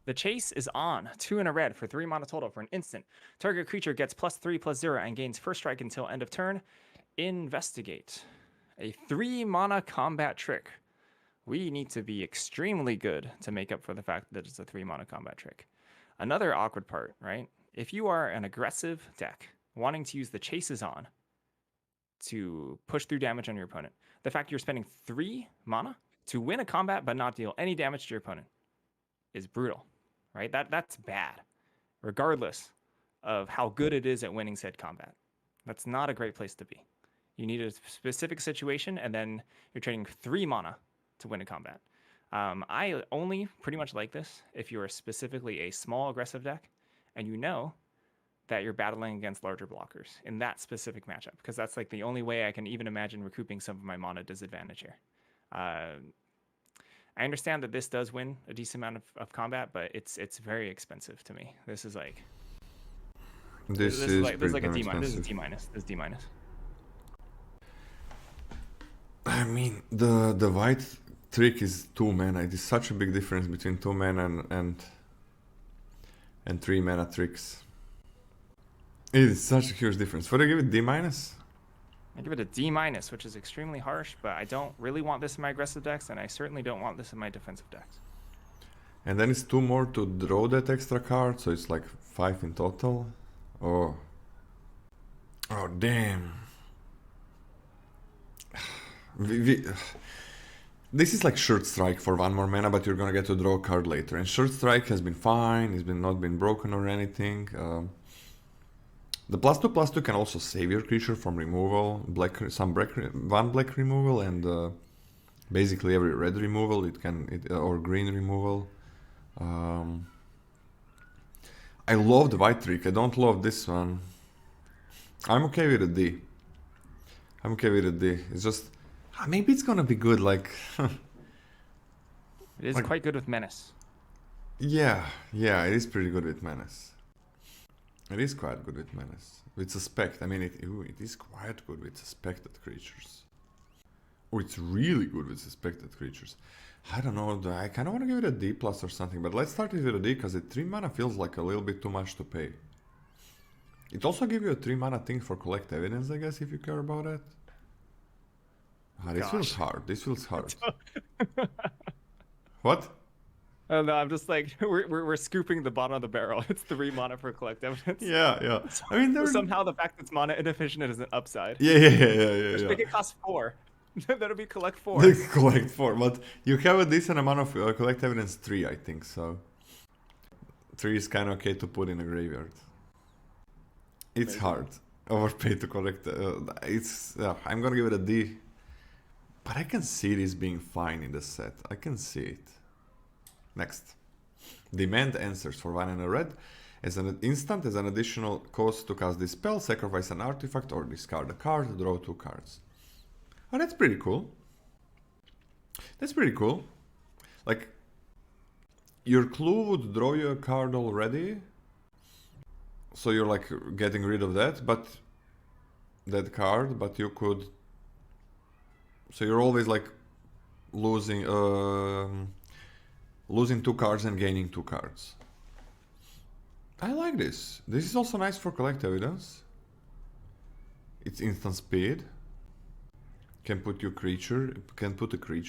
The chase is on. 2 in a red for 3 mana total for an instant. Target creature gets +3/+0 and gains first strike until end of turn. Investigate. A 3 mana combat trick. We need to be extremely good to make up for the fact that it's a 3 mana combat trick. Another awkward part, right? If you are an aggressive deck wanting to use the chases on to push through damage on your opponent, the fact you're spending 3 mana to win a combat but not deal any damage to your opponent is brutal, right? That's bad, regardless of how good it is at winning said combat. That's not a great place to be. You need a specific situation, and then you're trading 3 mana to win a combat. I only pretty much like this if you're specifically a small aggressive deck, and you know that you're battling against larger blockers in that specific matchup, because that's like the only way I can even imagine recouping some of my mana disadvantage here. I understand that this does win a decent amount of combat, but it's very expensive to me. This is like this is like a D minus. This is D minus. This is D minus. I mean, the white trick is 2 mana. It is such a big difference between 2 mana and 3 mana tricks. It is such a huge difference. Would I give it D minus? I give it a D minus, which is extremely harsh, but I don't really want this in my aggressive decks, and I certainly don't want this in my defensive decks. And then it's 2 more to draw that extra card, so it's like 5 in total. Oh. Oh, damn. This is like Short Strike for 1 more mana, but you're gonna get to draw a card later. And Short Strike has been fine, it's not been broken or anything. The +2/+2 can also save your creature from removal, one black removal, and basically every red removal or green removal. I love the white trick. I don't love this one. I'm okay with a D. I'm okay with a D. It's just maybe it's gonna be good. Like it is quite good with Menace. Yeah, it is pretty good with Menace. It is quite good with Menace. With Suspect, I mean, it is quite good with suspected creatures. Oh, it's really good with suspected creatures. I don't know, I kind of want to give it a D plus or something, but let's start it with a D, because 3 mana feels like a little bit too much to pay. It also gives you a 3 mana thing for Collect Evidence, I guess, if you care about it. This feels hard. This feels hard. What? Oh no, I'm just like we're scooping the bottom of the barrel. It's 3 mana for Collect Evidence. Yeah. I mean, somehow the fact it's mana inefficient is an upside. Yeah. Just make it cost 4. That'll be Collect 4. Collect 4, but you have a decent amount of Collect Evidence 3, I think, so 3 is kind of okay to put in a graveyard. It's Maybe. Hard. Overpay to collect. I'm gonna give it a D, but I can see this being fine in the set. I can see it. Next. Demand Answers for 1 and a red. As an instant, as an additional cost to cast this spell, sacrifice an artifact or discard a card, draw 2 cards. Oh, that's pretty cool. That's pretty cool. Like, your clue would draw you a card already, so you're like getting rid of that card, but you could, so you're always like losing 2 cards and gaining 2 cards. I like this. This is also nice for Collect Evidence. It's instant speed. Can put a creature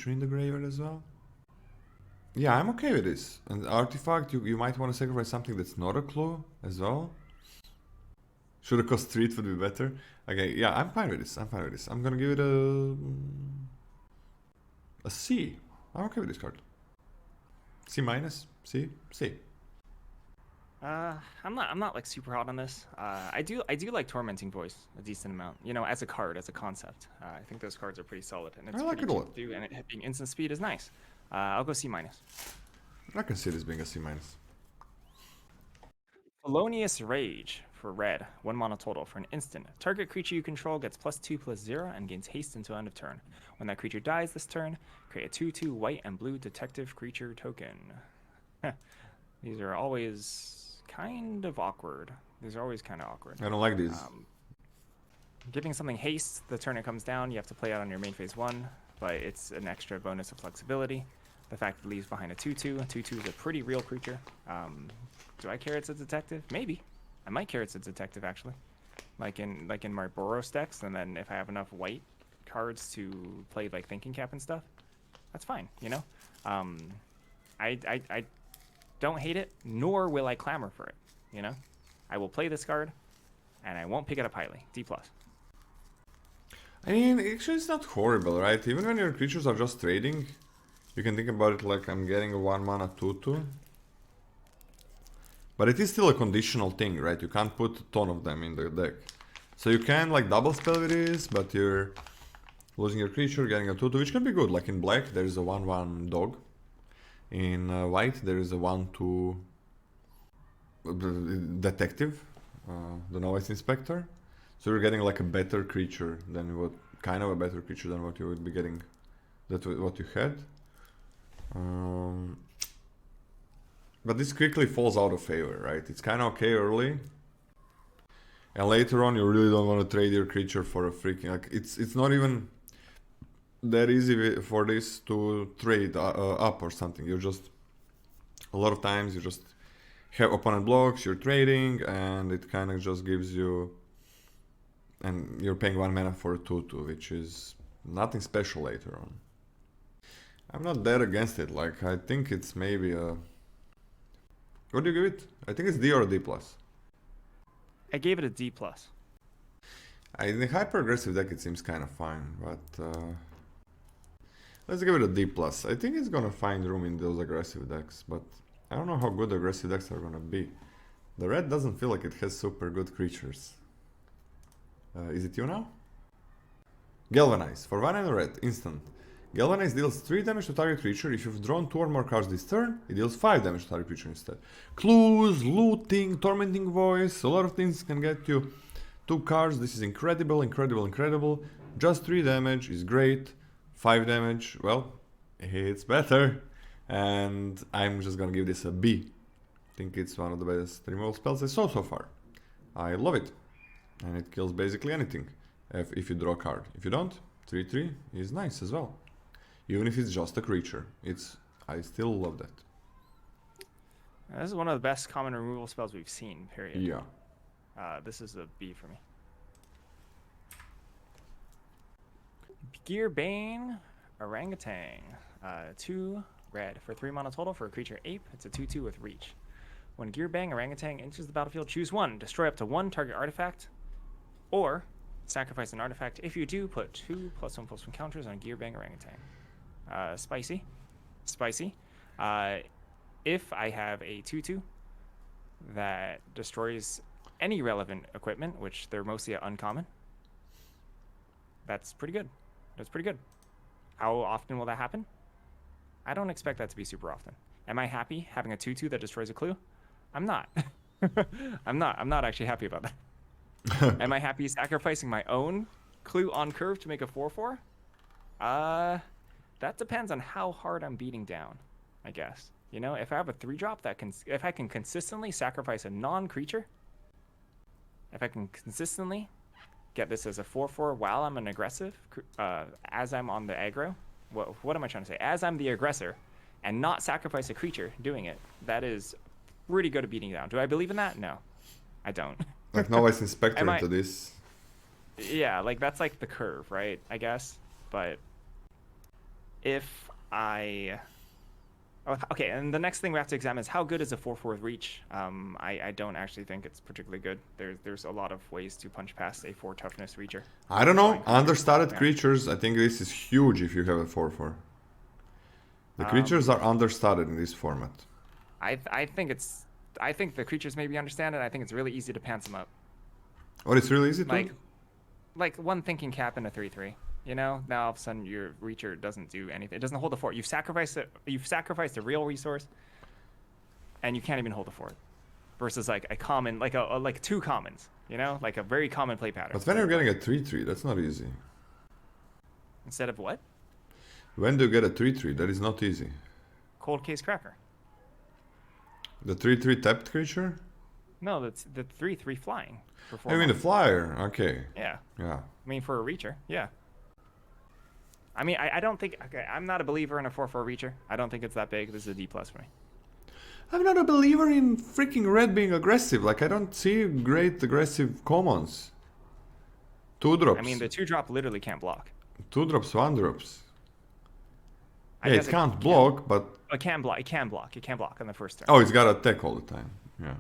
in the graveyard as well. Yeah, I'm okay with this. And artifact, you might want to sacrifice something that's not a clue as well. Should have cost 3, it would be better. Okay, yeah, I'm fine with this. I'm gonna give it a C. I'm okay with this card. C minus, C. I'm not like super hot on this. I do like Tormenting Voice a decent amount. You know, as a card, as a concept. I think those cards are pretty solid, and it's pretty cheap to do. And it being instant speed is nice. I'll go C minus. I can see this being a C minus. Felonious Rage for red, 1 mana total for an instant. Target creature you control gets +2/+0 and gains haste until end of turn. When that creature dies this turn, create a 2/2 white and blue detective creature token. These are always kind of awkward. I don't like these. Giving something haste the turn it comes down, you have to play out on your main phase 1, but it's an extra bonus of flexibility. The fact that it leaves behind a 2/2. A 2/2 is a pretty real creature. Do I care it's a detective? Maybe. I might care it's a detective actually. Like in my Boros decks, and then if I have enough white cards to play like Thinking Cap and stuff, that's fine, you know? I don't hate it, nor will I clamor for it, you know? I will play this card, and I won't pick it up highly. D+. I mean, actually it's not horrible, right? Even when your creatures are just trading, you can think about it like I'm getting a 1 mana 2/2. But it is still a conditional thing, right? You can't put a ton of them in the deck. So you can like double spell with this, but you're losing your creature, getting a 2/2, which can be good. Like in black, there is a 1/1 dog. In white, there is a 1/2 detective, the novice inspector. So you're getting like a better creature than what, kind of a better creature than what you would be getting, what you had. But this quickly falls out of favor, right? It's kind of okay early, and later on you really don't want to trade your creature for a freaking, like it's not even that easy for this to trade up or something. You just, a lot of times you just have opponent blocks, you're trading, and it kind of just gives you, and you're paying 1 mana for a 2/2, which is nothing special later on. I'm not that against it. Like, I think it's maybe a, what do you give it? I think it's D or a D+. I gave it a D+. In the hyper aggressive deck it seems kind of fine, but let's give it a D+. I think it's gonna find room in those aggressive decks, but I don't know how good aggressive decks are gonna be. The red doesn't feel like it has super good creatures. Is it you now? Galvanize. For 1 and a red, instant. Galvanize deals 3 damage to target creature. If you've drawn 2 or more cards this turn, it deals 5 damage to target creature instead. Clues, looting, tormenting voice, a lot of things can get you 2 cards. This is incredible, incredible, incredible. Just 3 damage is great. 5 damage, well, it's better. And I'm just gonna give this a B. I think it's one of the best removal spells I saw so far. I love it. And it kills basically anything if you draw a card. If you don't, 3/3 is nice as well. Even if it's just a creature. I still love that. This is one of the best common removal spells we've seen, period. Yeah. This is a B for me. Gearbane Orangutan. 2 red for 3 mana total for a creature ape. It's a 2/2 with reach. When Gearbang Orangutan enters the battlefield, choose 1. Destroy up to 1 target artifact. Or sacrifice an artifact. If you do, put 2 +1/+1 counters on Gearbang Orangutan. Spicy. Spicy. If I have a 2/2 that destroys any relevant equipment, which they're mostly uncommon, that's pretty good. That's pretty good. How often will that happen? I don't expect that to be super often. Am I happy having a 2/2 that destroys a clue? I'm not. I'm not actually happy about that. Am I happy sacrificing my own clue on curve to make a 4/4? That depends on how hard I'm beating down, I guess. You know, if I have a 3-drop that can, if I can consistently sacrifice a non-creature, if I can consistently get this as a 4/4 while I'm an aggressive, as I'm on the aggro, what am I trying to say? As I'm the aggressor, and not sacrifice a creature doing it, that is pretty good at beating down. Do I believe in that? No, I don't. Like novice inspector into this. Yeah, like that's like the curve, right? I guess. But if I... Okay, and the next thing we have to examine is how good is a 4/4 with reach. I don't actually think it's particularly good. There's a lot of ways to punch past a 4 toughness reacher. I don't know. Understated creatures, I think this is huge if you have a 4/4. The creatures are understated in this format. I think the creatures may be understated. I think it's really easy to pants them up. Oh, it's really easy to? Like 1 thinking cap and a 3/3. You know, now all of a sudden your reacher doesn't do anything. It doesn't hold the fort. You've sacrificed it. You've sacrificed a real resource, and you can't even hold the fort. Versus like a common, like 2 commons. You know, like a very common play pattern. But when you're getting a 3/3, that's not easy. Instead of what? When do you get a 3/3? That is not easy. Cold Case Cracker. The 3/3 tapped creature? No, that's the 3/3 flying. I mean the flyer. Okay. Yeah. Yeah. I mean for a reacher, yeah. I mean, I don't think. Okay, I'm not a believer in a 4/4 reacher. I don't think it's that big. This is a D plus for me. I'm not a believer in freaking red being aggressive. Like, I don't see great aggressive commons. 2-drops. I mean, the 2-drop literally can't block. 2-drops, 1-drops. I Yeah, guess it can't block, but... It can block. It can block. It can block on the first turn. Oh, it's got attack all the time. Yeah.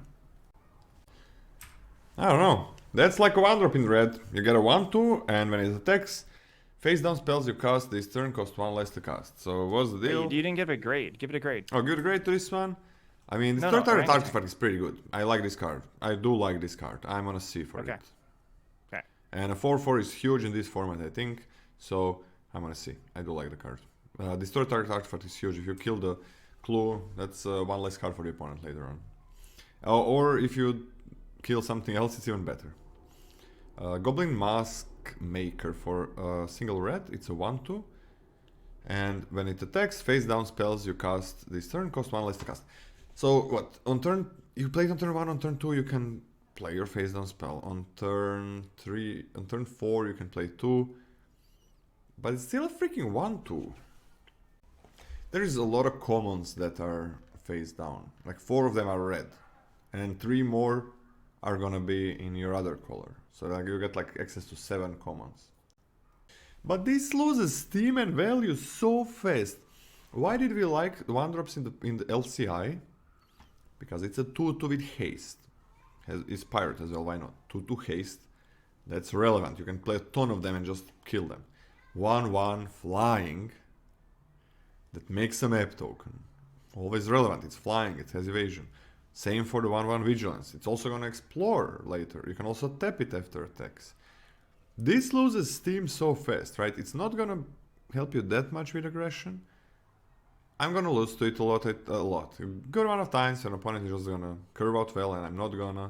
I don't know. That's like a 1-drop in red. You get a 1/2, and when it attacks, face down spells you cast this turn cost 1 less to cast. So what's the deal? You didn't give it a grade. Give it a grade. Oh, good grade to this one. I mean, this No, third target rank. artifact is pretty good. I like this card. I do like this card. I'm on a C for it. Okay. And a 4/4 is huge in this format, I think. So I'm on a C. I do like the card. This third target artifact is huge. If you kill the clue, that's 1 less card for the opponent later on. Or if you kill something else, it's even better. Goblin Mask Maker for a single red. It's a 1/2. And when it attacks, face down spells you cast this turn cost 1 less to cast. So what? On turn you play it on turn 1, on turn 2 you can play your face down spell. On turn 3, on turn 4 you can play 2. But it's still a freaking 1/2. There is a lot of commons that are face down. Like 4 of them are red. And 3 more are gonna be in your other color. So like you get like access to 7 commons. But this loses steam and value so fast. Why did we like the 1-drops in the LCI? Because it's a 2/2 with haste. It's pirate as well, why not? 2/2 haste. That's relevant. You can play a ton of them and just kill them. 1/1 flying. That makes a map token. Always relevant. It's flying, it has evasion. Same for the 1/1 vigilance. It's also gonna explore later. You can also tap it after attacks. This loses steam so fast, right? It's not gonna help you that much with aggression. I'm gonna lose to it a lot. A good amount of times an opponent is just gonna curve out well and I'm not gonna.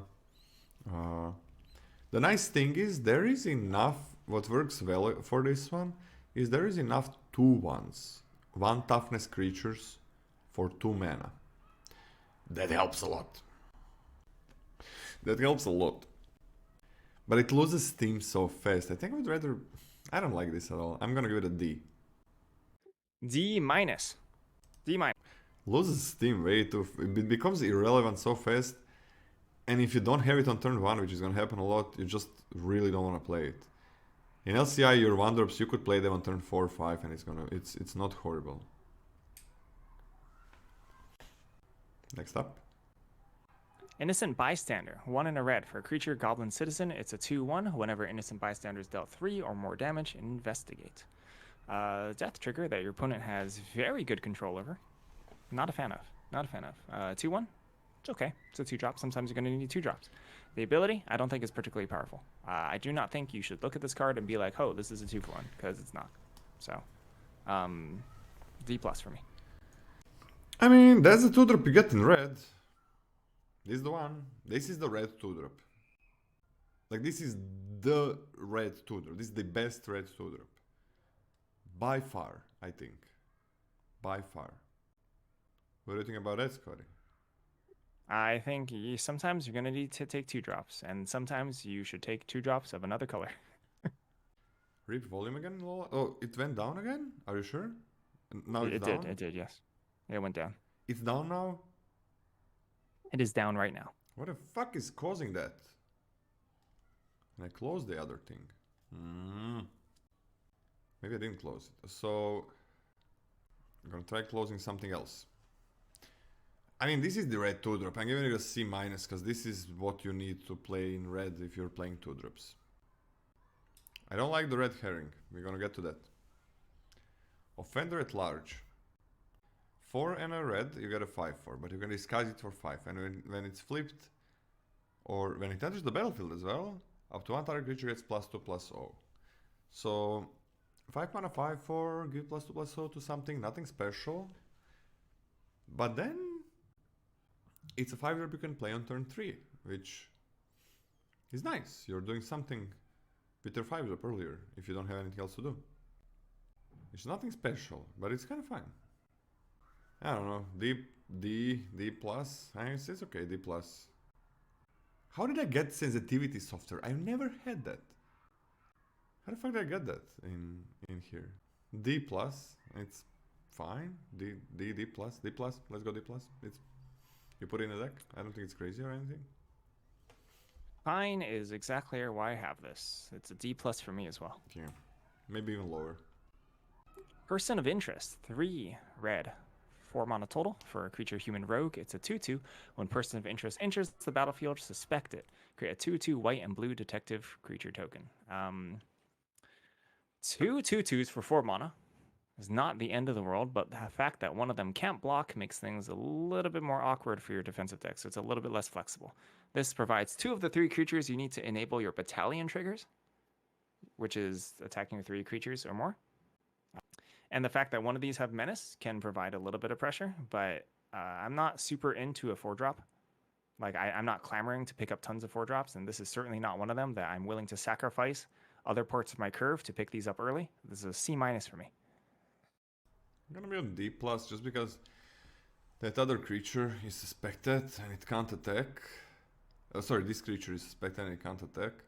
The nice thing is there is enough, what works well for this one, is there is enough 2/1s. 1 toughness creatures for 2 mana. That helps a lot. That helps a lot. But it loses steam so fast. I think I would rather... I don't like this at all. I'm gonna give it a D. D minus. D minus. Loses steam way too... It becomes irrelevant so fast. And if you don't have it on turn 1, which is gonna happen a lot, you just really don't wanna play it. In LCI, your 1-drops, you could play them on turn 4 or 5 and it's not horrible. Next up. Innocent Bystander. 1 in a red. For a creature, Goblin Citizen, it's a 2/1. Whenever Innocent Bystander is dealt 3 or more damage, investigate. Death trigger that your opponent has very good control over. Not a fan of. 2/1. It's okay. It's a 2-drop. Sometimes you're going to need 2-drops. The ability, I don't think is particularly powerful. I do not think you should look at this card and be like, oh, this is a 2/1, because it's not. So, D plus for me. I mean, that's the 2-drop you get in red. This is the one. This is the red 2-drop. Like, this is the red 2-drop. This is the best red 2-drop. By far, I think. By far. What do you think about that, Scotty? I think sometimes you're going to need to take 2-drops, and sometimes you should take 2-drops of another color. Rip volume again, Lola? Oh, it went down again? Are you sure? Now it's down? It did, yes. It went down. It's down now? It is down right now. What the fuck is causing that? And I closed the other thing. Maybe I didn't close it. So, I'm gonna try closing something else. I mean, this is the red 2-drop. I'm giving it a C- because this is what you need to play in red if you're playing 2-drops. I don't like the red herring. We're gonna get to that. Offender at large. 4 and a red, you get a 5/4, but you can disguise it for 5. And when it's flipped, or when it enters the battlefield as well, up to 1 target creature gets +2/+0. So, 5 mana 5/4, give +2/+0 to something, nothing special. But then, it's a 5-drop you can play on turn 3, which is nice. You're doing something with your 5-drop earlier, if you don't have anything else to do. It's nothing special, but it's kind of fun. I don't know, D plus. It's okay, D plus. How did I get sensitivity software? I've never had that. How the fuck did I get that in here? D plus, it's fine. D plus, D plus. Let's go D plus. It's you put it in a deck. I don't think it's crazy or anything. Fine is exactly why I have this. It's a D plus for me as well. Yeah, maybe even lower. Person of Interest, 3 red. 4 mana total for a creature human rogue. It's a 2/2. When Person of Interest enters the battlefield, suspect it. Create a 2/2 white and blue detective creature token. 2 2/2s for 4 mana is not the end of the world, but the fact that one of them can't block makes things a little bit more awkward for your defensive deck, so it's a little bit less flexible. This provides 2 of the 3 creatures you need to enable your battalion triggers, which is attacking 3 creatures or more. And the fact that one of these have menace can provide a little bit of pressure, but I'm not super into a 4-drop. Like, I'm not clamoring to pick up tons of 4-drops, and this is certainly not one of them that I'm willing to sacrifice other parts of my curve to pick these up early. This is a C- for me. I'm gonna be on D plus just because that other creature is suspected and it can't attack. Sorry, this creature is suspected and it can't attack.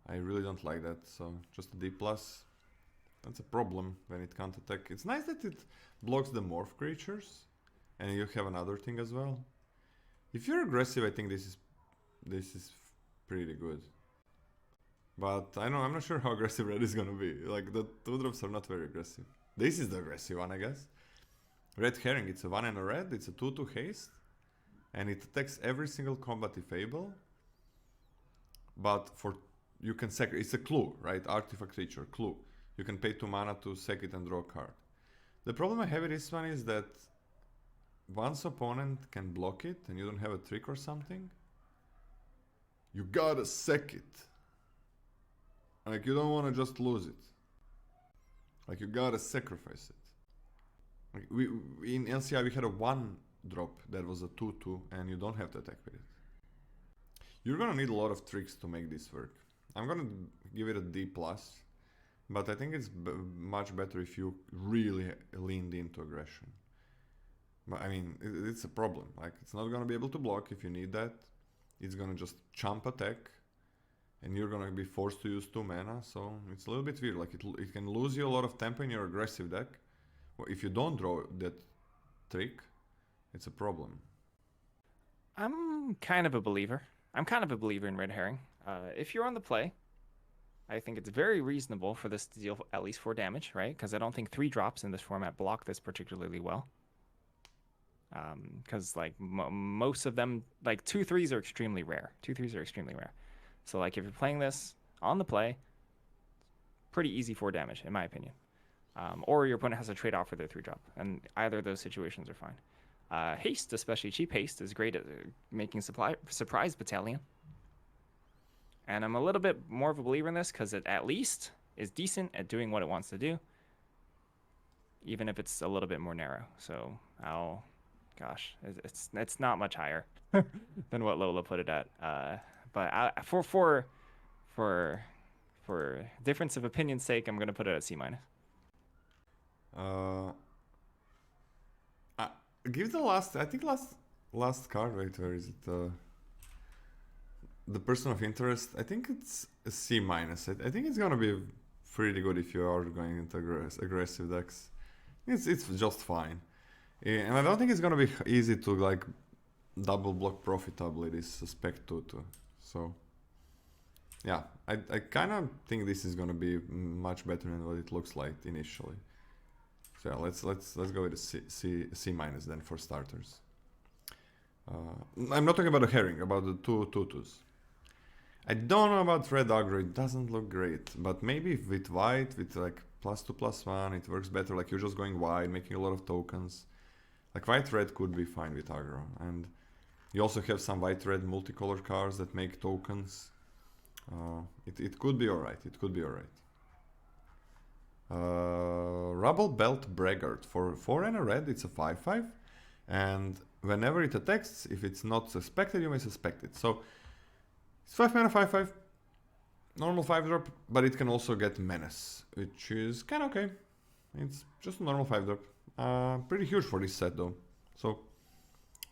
I really don't like that, so just a D plus. That's a problem when it can't attack. It's nice that it blocks the morph creatures, and you have another thing as well. If you're aggressive, I think this is pretty good. But I'm not sure how aggressive red is gonna be. Like, the 2-drops are not very aggressive. This is the aggressive one, I guess. Red Herring, it's a 1 and a red, it's a 2/2 haste, and it attacks every single combat if able. But you can sacrifice, it's a clue, right? Artifact creature, clue. You can pay 2 mana to sack it and draw a card. The problem I have with this one is that once opponent can block it and you don't have a trick or something, you gotta sack it. Like, you don't want to just lose it. Like, you gotta sacrifice it. Like, in LCI we had a 1-drop that was a 2/2 and you don't have to attack with it. You're gonna need a lot of tricks to make this work. I'm gonna give it a D plus. But I think it's much better if you really leaned into aggression. But I mean, it's a problem. Like, it's not gonna be able to block if you need that. It's gonna just chump attack, and you're gonna be forced to use 2 mana. So it's a little bit weird. Like, it can lose you a lot of tempo in your aggressive deck. Well, if you don't draw that trick, it's a problem. I'm kind of a believer. I'm kind of a believer in Red Herring. If you're on the play, I think it's very reasonable for this to deal at least 4 damage, right? Because I don't think 3-drops in this format block this particularly well. Because like most of them, like 2/3s are extremely rare. 2/3s are extremely rare. So like if you're playing this on the play, pretty easy 4 damage in my opinion. Or your opponent has a trade off for their 3-drop, and either of those situations are fine. Haste, especially cheap haste, is great at making surprise battalion. And I'm a little bit more of a believer in this because it at least is decent at doing what it wants to do, even if it's a little bit more narrow. So it's not much higher than what Lola put it at. But for difference of opinion's sake, I'm gonna put it at C-. Give the last card. Wait, where is it? The Person of Interest, I think it's a C-. I think it's gonna be pretty good if you are going into aggressive decks. It's just fine. And I don't think it's gonna be easy to like double block profitably this Suspect 2/2. So yeah, I kind of think this is gonna be much better than what it looks like initially. So yeah, let's go with a C- then for starters. I'm not talking about the Herring, about the 2/2s. I don't know about red aggro, it doesn't look great, but maybe with white, with like +2/+1, it works better. Like, you're just going wide, making a lot of tokens. Like, white-red could be fine with aggro, and you also have some white-red multicolor cards that make tokens. It could be alright, Rubble Belt Braggart, for 4 and a red, it's a 5/5, and whenever it attacks, if it's not suspected, you may suspect it. So it's 5 mana, 5/5, normal 5-drop, but it can also get Menace, which is kind of okay. It's just a normal 5-drop. Pretty huge for this set though. So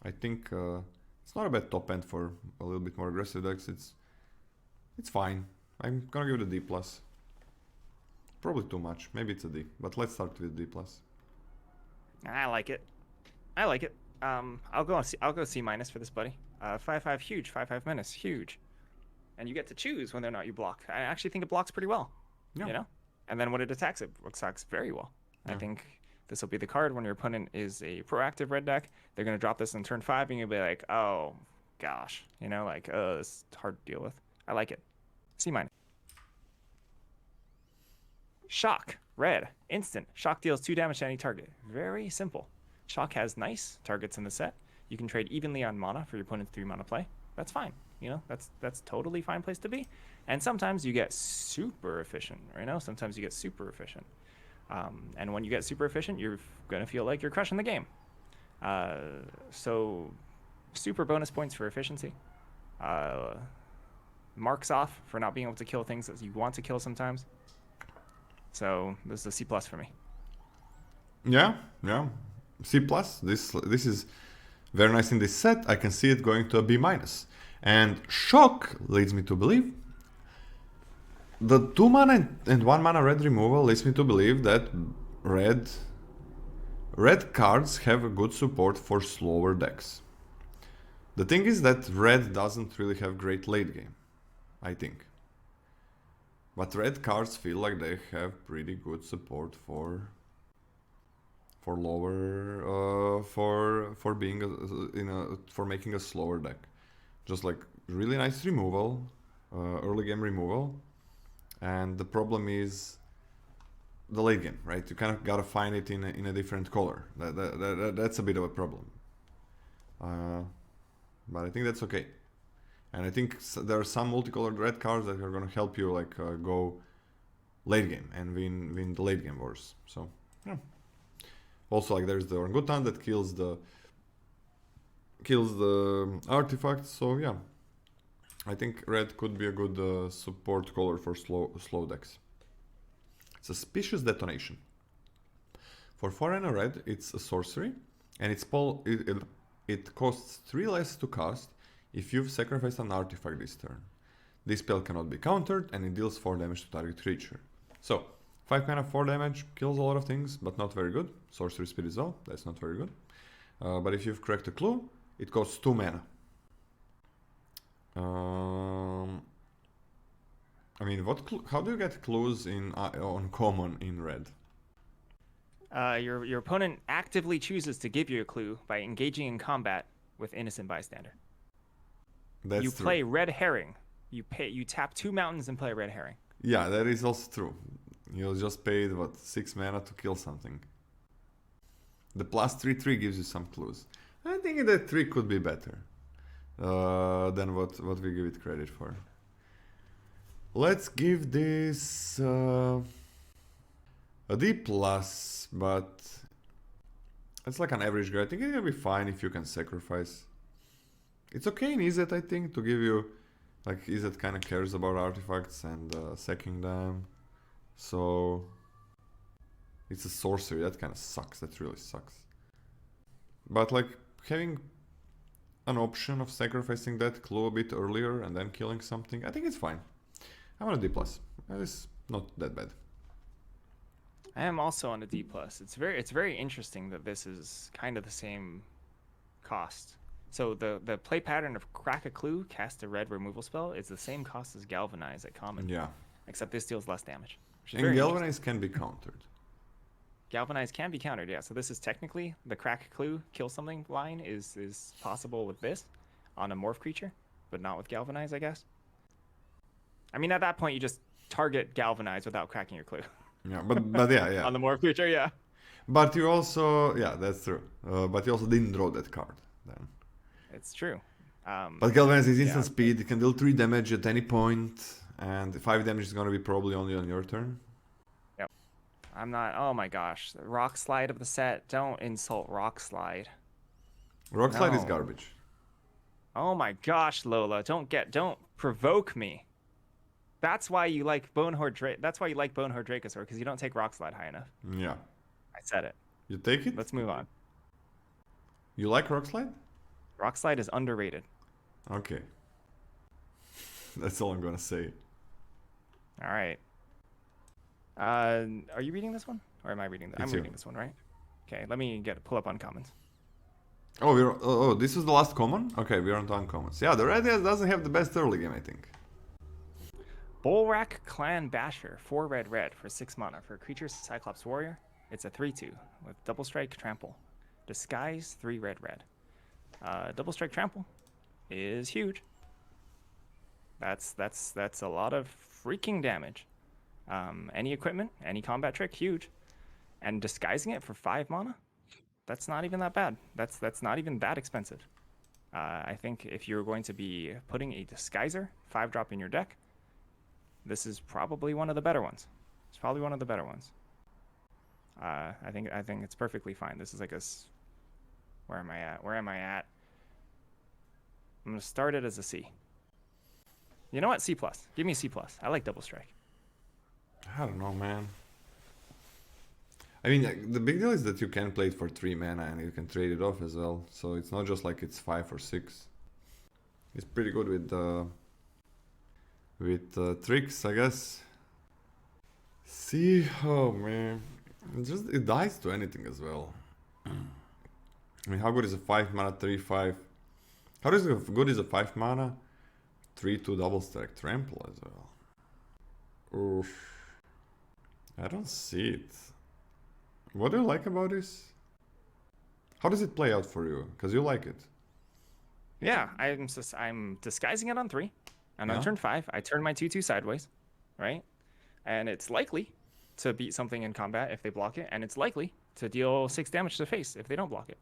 I think it's not a bad top end for a little bit more aggressive decks. It's fine. I'm gonna give it a D+. probably too much. Maybe it's a D, but let's start with D+. I like it. I like it. I'll go C minus for this buddy. 5/5 huge, 5/5 menace huge, and you get to choose whether or not you block. I actually think it blocks pretty well. Yeah. You know, and then when it attacks very well. Yeah. I think this will be the card when your opponent is a proactive red deck. They're gonna drop this on turn 5, and you'll be like, oh gosh, you know, like it's hard to deal with. I like it. C minus. Shock, red, instant. Shock deals 2 damage to any target. Very simple. Shock has nice targets in the set. You can trade evenly on mana for your opponent's 3 mana play. That's fine. You know, that's totally fine place to be. And sometimes you get super efficient, you know? Sometimes you get super efficient. And when you get super efficient, you're gonna feel like you're crushing the game. So super bonus points for efficiency. Marks off for not being able to kill things that you want to kill sometimes. So this is a C+ for me. Yeah. C+. This is very nice in this set. I can see it going to a B-. And Shock leads me to believe the 2 mana and 1 mana red removal leads me to believe that red cards have a good support for slower decks. The thing is that red doesn't really have great late game, I think. But red cards feel like they have pretty good support for lower for being for making a slower deck. Just like really nice removal, early game removal, and the problem is the late game, right? You kind of gotta find it in a different color. That's a bit of a problem. But I think that's okay. And I think there are some multicolored red cards that are gonna help you like go late game and win the late game wars. So yeah. Also, like there's the Orangutan that kills the artifacts. So yeah, I think red could be a good support color for slow decks. Suspicious Detonation. For 4 and a red, it's a sorcery, and it costs 3 less to cast if you've sacrificed an artifact this turn. This spell cannot be countered, and it deals 4 damage to target creature. So 5 mana, 4 damage, kills a lot of things, but not very good. Sorcery speed as well, that's not very good. But if you've cracked a clue, it costs 2 mana. I mean, how do you get clues on common in red? Your opponent actively chooses to give you a clue by engaging in combat with Innocent Bystander. That's you true. play Red Herring. You tap 2 mountains and play Red Herring. Yeah, that is also true. You'll just pay 6 mana to kill something. The +3/3 gives you some clues. I think that 3 could be better than what we give it credit for. Let's give this a D+, but it's like an average grade. I think it'll be fine if you can sacrifice. It's okay in Izzet, I think, to give you, like, Izzet kind of cares about artifacts and sacking them. So it's a sorcery, that kind of sucks, that really sucks. But like having an option of sacrificing that clue a bit earlier and then killing something, I think it's fine. I'm on a D+. It's not that bad. I am also on a D+. It's very interesting that this is kind of the same cost. So the play pattern of Crack a Clue, cast a red removal spell, is the same cost as Galvanize at common. Yeah. Except this deals less damage. And Galvanize can be countered. Galvanize can be countered, yeah. So this is technically the Crack a Clue, kill something line is possible with this on a morph creature, but not with Galvanize, I guess. I mean, at that point, you just target Galvanize without cracking your clue. Yeah, but yeah. On the morph creature, yeah. But you also, yeah, that's true. But you also didn't draw that card then. It's true. But Galvanize is instant speed. It can deal 3 damage at any point, and 5 damage is going to be probably only on your turn. Yep. I'm not. Oh my gosh, Rock Slide of the set. Don't insult Rock Slide. Rock Slide is garbage. Oh my gosh, Lola, don't provoke me. That's why you like That's why you like Bonehorde Dracosaur, because you don't take Rock Slide high enough. Yeah. I said it. You take it? Let's move on. You like Rock Slide? Rock Slide is underrated. Okay. That's all I'm gonna say. All right. Are you reading this one? Or am I reading It's I'm you. reading this one, right? Okay, let me pull up uncommons. Oh, this is the last common? Okay, we're on to uncommons. Yeah, the red doesn't have the best early game, I think. Bullrack Clan Basher, 4 red for 6 mana. For a creature Cyclops Warrior, it's a 3/2 with double strike trample. Disguise, 3 red. Double strike trample is huge. That's a lot of freaking damage. Any equipment, any combat trick, huge. And disguising it for 5 mana, that's not even that bad. That's not even that expensive. I think if you're going to be putting a disguiser 5-drop in your deck, this is probably one of the better ones. It's probably one of the better ones. I think it's perfectly fine. This is like where am I at? Where am I at? I'm gonna start it as a C. You know what? C+. Give me a C+. I like double strike. I don't know, man. I mean, like, the big deal is that you can play it for 3 mana and you can trade it off as well. So it's not just like it's 5 or 6. It's pretty good with tricks, I guess. See, oh man, it dies to anything as well. I mean, how good is a 5 mana 3/5? How good is a 5 mana 3/2 double stack trample as well? Oof. I don't see it. What do you like about this? How does it play out for you? Because you like it. Yeah, I'm disguising it on 3, and on turn 5, I turn my 2/2 sideways, right? And it's likely to beat something in combat if they block it, and it's likely to deal 6 damage to face if they don't block it.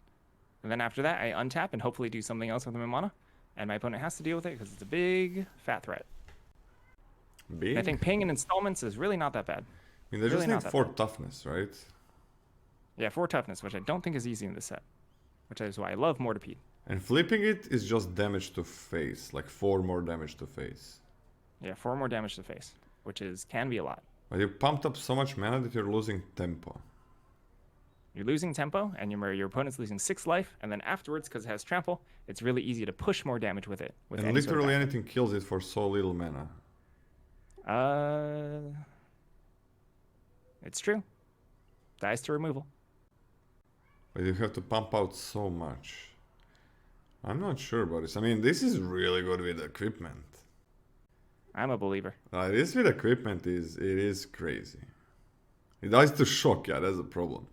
And then after that, I untap and hopefully do something else with my mana, and my opponent has to deal with it because it's a big, fat threat. Big? And I think paying in installments is really not that bad. I mean, they really just need 4 toughness, right? Yeah, 4 toughness, which I don't think is easy in this set, which is why I love Mortipede. And flipping it is just damage to face, like 4 more damage to face. Yeah, 4 more damage to face, which can be a lot. But you pumped up so much mana that you're losing tempo. You're losing tempo, and your opponent's losing 6 life, and then afterwards, because it has trample, it's really easy to push more damage with it. And literally anything kills it for so little mana. It's true. Dies to removal. But you have to pump out so much. I'm not sure about this. I mean, this is really good with equipment. I'm a believer. This with equipment is crazy. It dies to shock, yeah, that's a problem.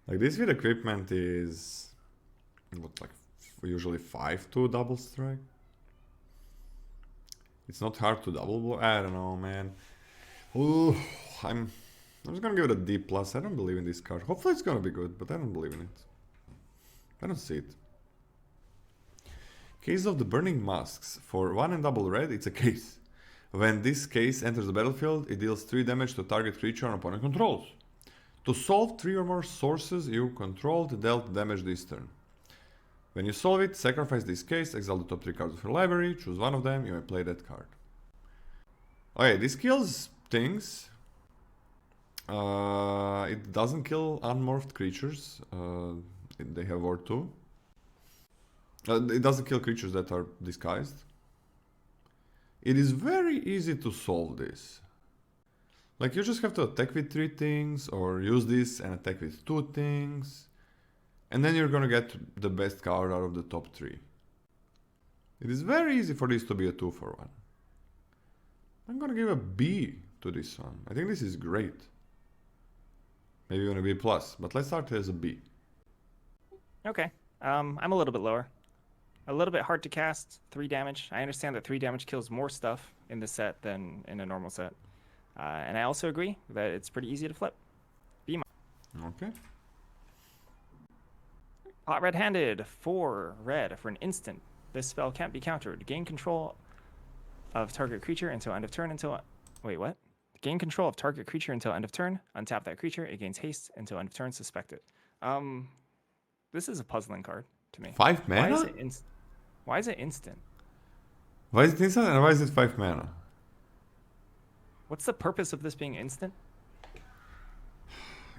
Like this with equipment is what, like usually 5/2 double strike. It's not hard to double block. I don't know, man. Ooh, I'm just gonna give it a D+. I don't believe in this card. Hopefully it's gonna be good, but I don't believe in it. I don't see it. Case of the Burning Masks. For 1 and double red, it's a case. When this case enters the battlefield, it deals 3 damage to target creature an opponent controls. To solve 3 or more sources you controlled dealt damage this turn. When you solve it, sacrifice this case, exile the top 3 cards of your library, choose one of them, you may play that card. Okay, this kills things. It doesn't kill unmorphed creatures. They have Ward 2. It doesn't kill creatures that are disguised. It is very easy to solve this. Like, you just have to attack with 3 things, or use this and attack with 2 things. And then you're gonna get the best card out of the top 3. It is very easy for this to be a 2-for-1. I'm gonna give a B to this one. I think this is great. Maybe even a B+, but let's start as a B. Okay. I'm a little bit lower. A little bit hard to cast, 3 damage. I understand that 3 damage kills more stuff in this set than in a normal set. And I also agree that it's pretty easy to flip. B-. Okay. Hot Red-Handed, 4 red for an instant. This spell can't be countered. Gain control of target creature until end of turn Wait, what? Gain control of target creature until end of turn. Untap that creature. It gains haste until end of turn. Suspect it. This is a puzzling card to me. 5 mana? Why is it instant? Why is it instant and why is it 5 mana? What's the purpose of this being instant?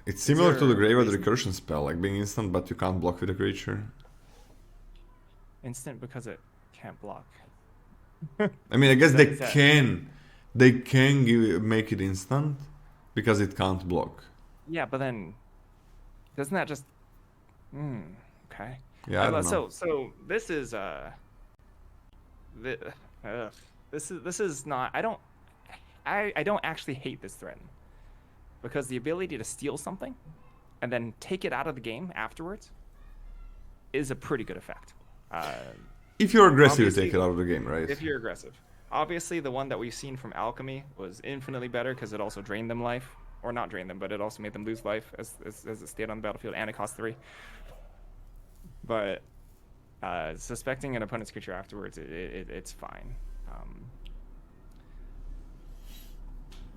It's similar to the Graveyard Recursion spell, like being instant but you can't block with a creature. Instant because it can't block. I mean, I guess they can make it instant, because it can't block. Yeah, but then doesn't that just okay. Yeah, I don't know. So this is thi- this is not I don't actually hate this threat because the ability to steal something and then take it out of the game afterwards is a pretty good effect. If you're aggressive, you Obviously, take it out of the game, right? if you're aggressive. Obviously, the one that we've seen from Alchemy was infinitely better because it also drained them life. Or not drained them, but it also made them lose life as it stayed on the battlefield, and it cost 3. But suspecting an opponent's creature afterwards, it's fine.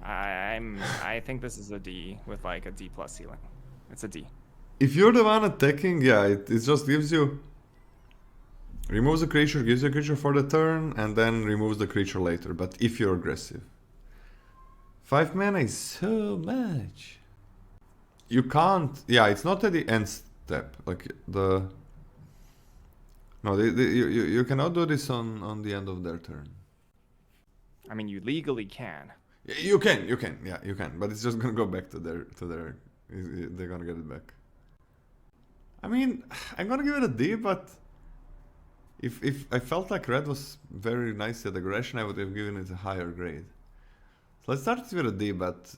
I think this is a D with like a D plus ceiling. It's a D. If you're the one attacking, yeah, it just gives you... Removes the creature, gives you a creature for the turn, and then removes the creature later. But if you're aggressive. 5 mana is so much. You can't... Yeah, it's not at the end step. Like, the... No, you cannot do this on the end of their turn. I mean, you legally can. You can, yeah, you can. But it's just gonna go back to their... They're gonna get it back. I mean, I'm gonna give it a D, but... If I felt like red was very nice at aggression, I would have given it a higher grade. So let's start with a D, but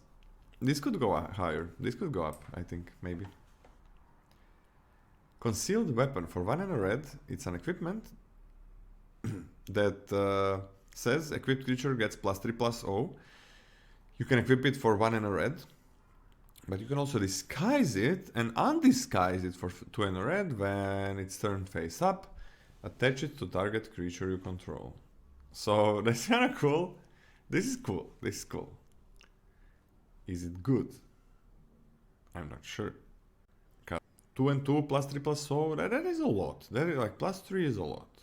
this could go higher. This could go up, I think, maybe. Concealed weapon. For 1 and a red, it's an equipment that says equipped creature gets +3/+0. You can equip it for 1 and a red, but you can also disguise it and undisguise it for 2 and a red when it's turned face up. Attach it to target creature you control. So that's kind of cool. This is cool. This is cool. Is it good? I'm not sure. 2 and 2 +3/+0. That is a lot. That is like +3 is a lot.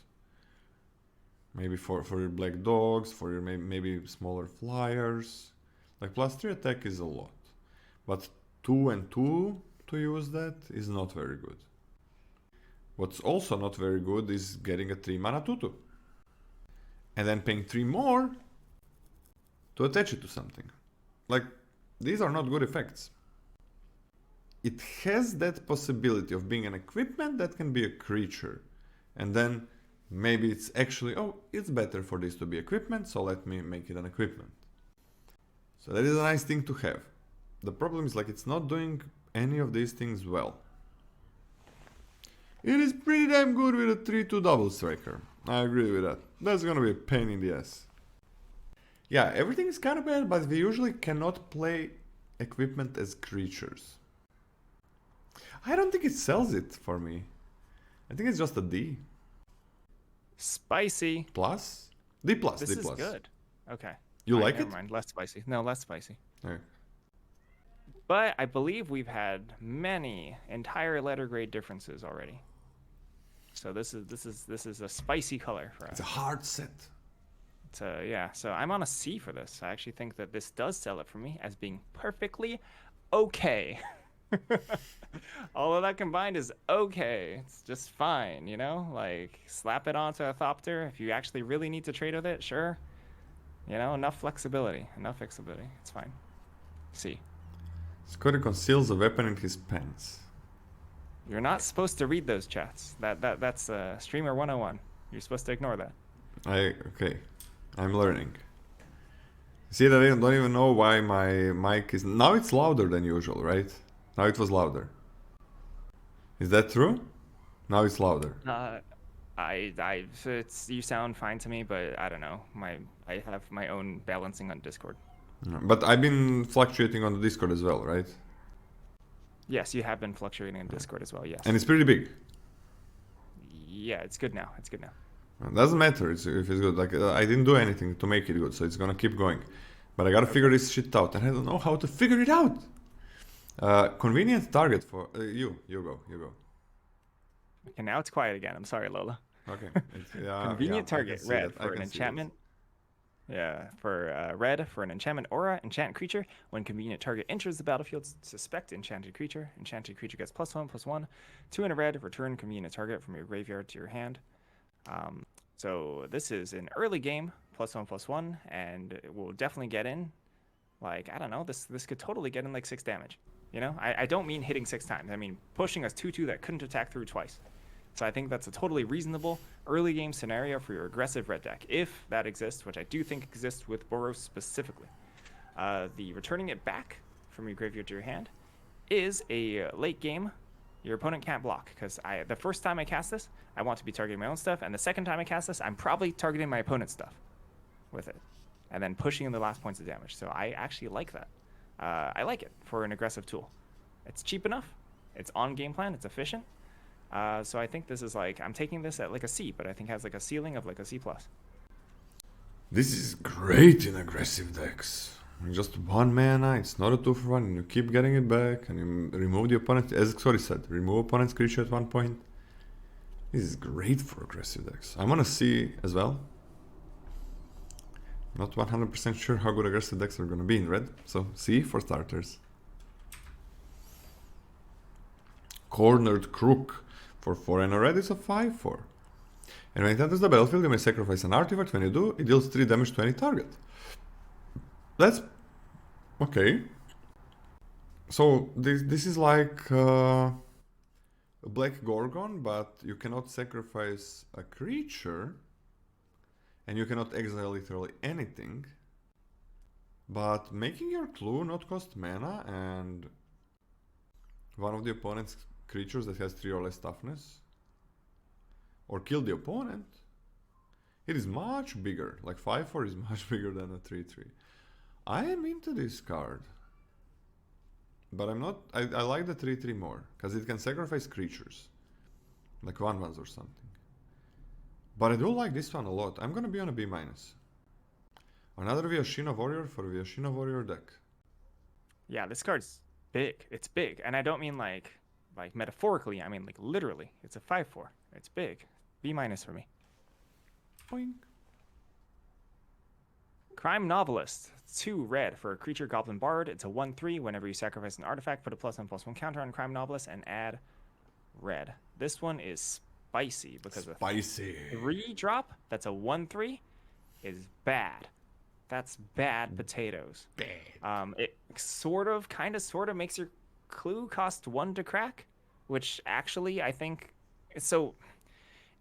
Maybe for your black dogs, for your maybe smaller flyers. Like +3 attack is a lot. But 2 and 2 to use that is not very good. What's also not very good is getting a 3 mana 2/2. And then paying 3 more to attach it to something. Like, these are not good effects. It has that possibility of being an equipment that can be a creature. And then maybe it's actually, oh, it's better for this to be equipment, so let me make it an equipment. So that is a nice thing to have. The problem is, like, it's not doing any of these things well. It is pretty damn good with a 3/2 double striker. I agree with that. That's gonna be a pain in the ass. Yeah, everything is kind of bad, but we usually cannot play equipment as creatures. I don't think it sells it for me. I think it's just a D. Spicy. Plus? D plus, This D is plus. good. Okay. You Alright, like never it? mind. Less spicy. No, less spicy. Okay. But I believe we've had many entire letter grade differences already. So this is a spicy color for us. It's a hard set. Yeah, so I'm on a C for this. I actually think that this does sell it for me as being perfectly okay. All of that combined is okay. It's just fine, you know? Like, slap it onto a Thopter. If you actually really need to trade with it, sure. You know, enough flexibility. It's fine. C. Scotty conceals a weapon in his pants. You're not supposed to read those chats. That's Streamer 101. You're supposed to ignore that. Okay. I'm learning. See that I don't even know why my mic is... Now it's louder than usual, right? Now it was louder. Is that true? Now it's louder. You sound fine to me, but I don't know. I have my own balancing on Discord. But I've been fluctuating on the Discord as well, right? Yes, you have been fluctuating in Discord as well, yes. And it's pretty big. Yeah, it's good now. It doesn't matter if it's good. Like, I didn't do anything to make it good, so it's gonna keep going. But I gotta figure this shit out, and I don't know how to figure it out. Convenient target for... You go. Okay, now it's quiet again. I'm sorry, Lola. Okay. Convenient target, red, for an that. enchantment. Yeah, for red, for an enchantment aura, enchant creature. When convenient target enters the battlefield, suspect enchanted creature. Enchanted creature gets +1/+1. 2 and a red, return convenient target from your graveyard to your hand. So this is an early game, +1/+1, and it will definitely get in Like, I don't know, this could totally get in like 6 damage. You know, I don't mean hitting 6 times. I mean pushing us 2/2 that couldn't attack through twice. So I think that's a totally reasonable early game scenario for your aggressive red deck, if that exists, which I do think exists with Boros specifically. The returning it back from your graveyard to your hand is a late game. Your opponent can't block, because the first time I cast this, I want to be targeting my own stuff, and the second time I cast this, I'm probably targeting my opponent's stuff with it, and then pushing in the last points of damage. So I actually like that. I like it for an aggressive tool. It's cheap enough. It's on game plan. It's efficient. So I think this is like, I'm taking this at like a C, but I think it has like a ceiling of like a C+. This is great in aggressive decks. Just 1 mana, it's not a 2 for 1, and you keep getting it back, and you remove the opponent, as Xori said, remove opponent's creature at 1 point. This is great for aggressive decks. I'm gonna see as well. Not 100% sure how good aggressive decks are gonna be in red, so C for starters. Cornered Crook for 4 and a red is a 5/4. And when it enters the battlefield, you may sacrifice an artifact. When you do, it deals 3 damage to any target. That's okay. So this is like a Black Gorgon, but you cannot sacrifice a creature, and you cannot exile literally anything. But making your clue not cost mana and one of the opponent's creatures that has 3 or less toughness, or kill the opponent, it is much bigger. Like 5/4 is much bigger than a 3/3. I am into this card, but I'm not. I like the 3/3 more because it can sacrifice creatures, like 1/1s or something. But I do like this one a lot. I'm gonna be on a B-. Another Vyashina Warrior for Vyashina Warrior deck. Yeah, this card's big. It's big, and I don't mean like metaphorically. I mean like literally. It's a 5/4. It's big. B- for me. Boink. Crime Novelist. 2 red for a creature Goblin Bard. It's a 1/3. Whenever you sacrifice an artifact, put a +1/+1 counter on Crime Novelist and add red. This one is spicy because spicy. a 3-drop that's a 1/3 is bad. That's bad potatoes. Bad. It sort of makes your clue cost 1 to crack, which actually I think so.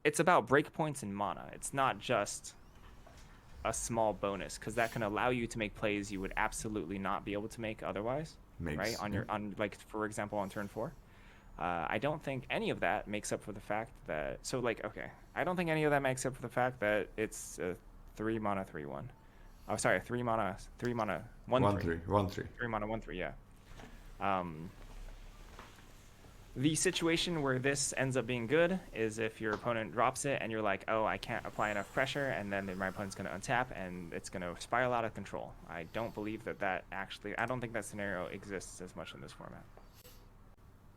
It's about breakpoints and mana. It's not just a small bonus, because that can allow you to make plays you would absolutely not be able to make otherwise. Right on like for example on turn 4. I don't think any of that makes up for the fact that I don't think any of that makes up for the fact that it's a 3 mana 3/1. Oh, sorry, 3 mana 1/3. 1/3. 3 mana 1/3. Yeah. The situation where this ends up being good is if your opponent drops it and you're like, oh, I can't apply enough pressure, and then my opponent's going to untap and it's going to spiral out of control. I don't believe that actually, I don't think that scenario exists as much in this format.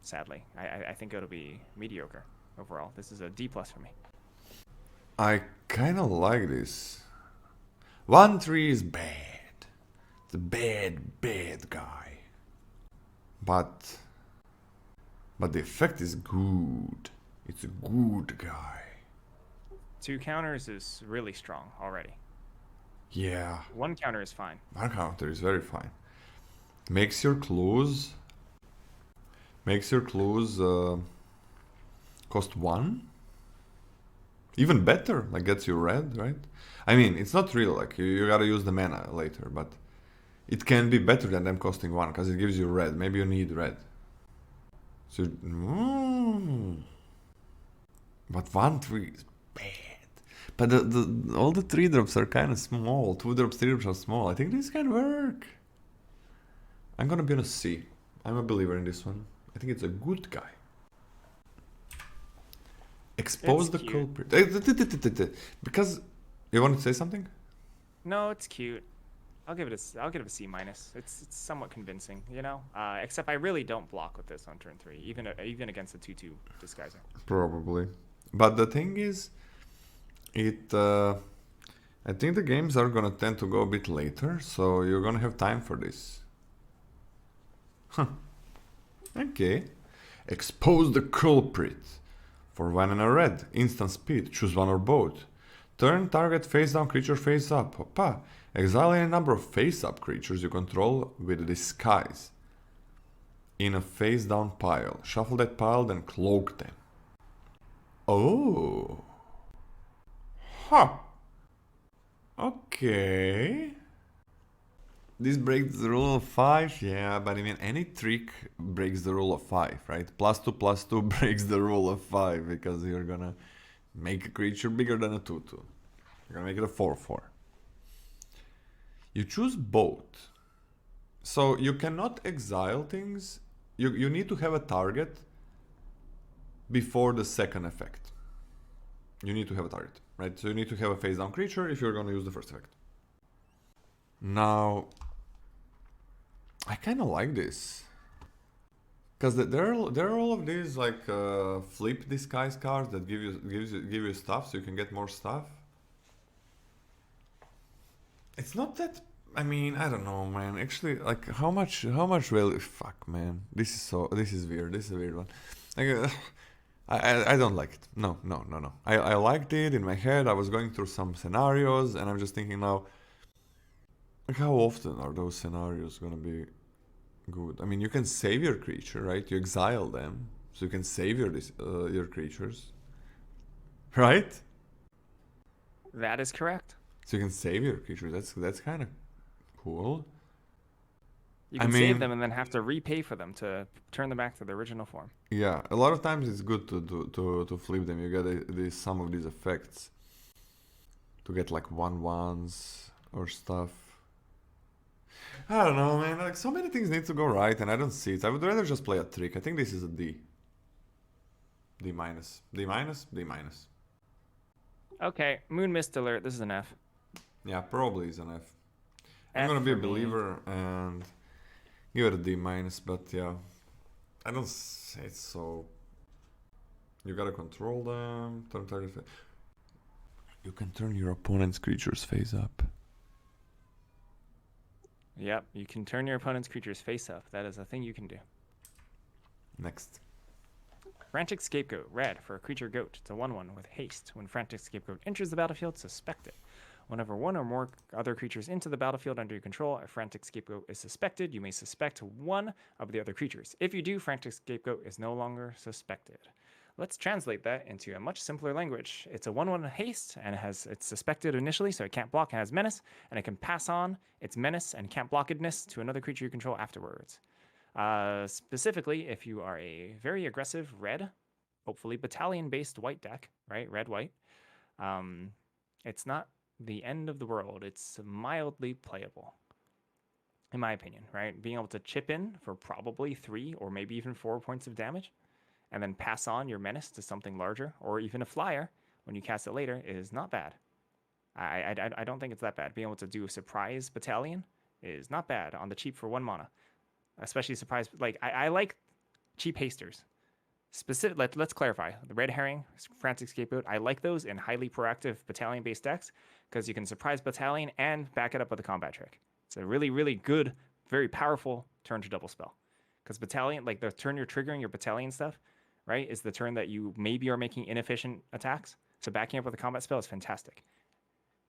Sadly, I think it'll be mediocre overall. This is a D+ for me. I kind of like this. 1/3 is bad. It's a bad guy. But the effect is good. It's a good guy. 2 counters is really strong already. Yeah. 1 counter is fine. 1 counter is very fine. Makes your clues cost 1. Even better, like gets you red, right? I mean, it's not real, like you gotta use the mana later, but it can be better than them costing 1 because it gives you red. Maybe you need red. So, but 1/3 is bad. But all the 3 drops are kind of small. 2 drops, 3 drops are small. I think this can work. I'm gonna be on a C. I'm a believer in this one. I think it's a good guy. Expose the culprit. Because you want to say something? No, it's cute. I'll give it a C-. It's somewhat convincing, you know. Except I really don't block with this on turn 3, even against a 2/2 disguiser. Probably, but the thing is, I think the games are gonna tend to go a bit later, so you're gonna have time for this. Huh. Okay. Expose the culprit. For 1 and a red, instant speed. Choose 1 or both. Turn target face down creature face up. Opa. Exile any number of face up creatures you control with disguise in a face down pile. Shuffle that pile, then cloak them. Oh. Huh. Okay. This breaks the rule of 5, yeah, but I mean any trick breaks the rule of 5, right? +2/+2 breaks the rule of 5 because you're gonna make a creature bigger than a 2/2. You're gonna make it a 4/4. You choose both. So you cannot exile things. You need to have a target before the second effect. You need to have a target, right? So you need to have a face down creature if you're gonna use the first effect. Now, I kind of like this, because there are all of these like flip disguise cards that give you stuff, so you can get more stuff. It's not that. I mean, I don't know, man. Actually, like how much value? Fuck, man. This is weird. This is a weird one. Like, I don't like it. No. I liked it in my head. I was going through some scenarios, and I'm just thinking now. Like how often are those scenarios gonna be good? I mean, you can save your creature, right? You exile them, so you can save your creatures, right? That is correct. So you can save your creatures. That's kind of cool. You can save them and then have to repay for them to turn them back to the original form. Yeah, a lot of times it's good to flip them. You get some of these effects to get like 1/1s or stuff. I don't know, man. Like so many things need to go right, and I don't see it. I would rather just play a trick. I think this is a D. D minus. D minus. D minus. Okay, Moon Mist Alert. This is an F. Yeah, probably is an F. I'm gonna be a believer and give it a D minus, but yeah, I don't say it's so. You gotta control them. Turn target. You can turn your opponent's creatures face up. Yep, you can turn your opponent's creatures face up. That is a thing you can do. Next. Frantic Scapegoat. Red for a creature goat. It's a 1/1 with haste. When Frantic Scapegoat enters the battlefield, suspect it. Whenever one or more other creatures into the battlefield under your control, a Frantic Scapegoat is suspected. You may suspect one of the other creatures. If you do, Frantic Scapegoat is no longer suspected. Let's translate that into a much simpler language. It's a 1/1 haste, and it's suspected initially, so it can't block and has menace, and it can pass on its menace and can't blockedness to another creature you control afterwards. Specifically, if you are a very aggressive red, hopefully battalion-based white deck, right? Red-white. It's not the end of the world. It's mildly playable, in my opinion, right? Being able to chip in for probably 3 or maybe even 4 points of damage, and then pass on your menace to something larger, or even a flyer when you cast it later, is not bad. I don't think it's that bad. Being able to do a surprise battalion is not bad on the cheap for 1 mana. Especially surprise, like I like cheap hasters. Let's clarify. The Red Herring, Frantic Scapegoat, I like those in highly proactive battalion-based decks because you can surprise battalion and back it up with a combat trick. It's a really, really good, very powerful turn to double spell. Because battalion, like the turn you're triggering your battalion stuff, right, is the turn that you maybe are making inefficient attacks. So backing up with a combat spell is fantastic.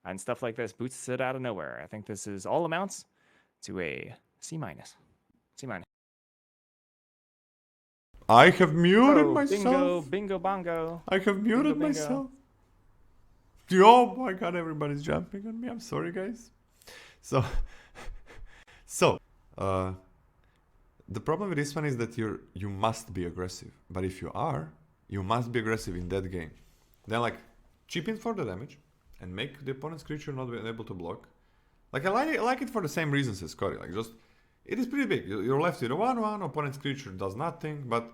And stuff like this boosts it out of nowhere. I think this is all amounts to a C minus. C minus. I have muted myself. Bingo, bongo. I have muted myself. Oh my god, everybody's jumping on me. I'm sorry, guys. So, the problem with this one is that you must be aggressive. But if you are, you must be aggressive in that game. Then like chip in for the damage and make the opponent's creature not be able to block. Like I like it for the same reasons as Cory. Like just it is pretty big. You're left with a 1/1, opponent's creature does nothing, but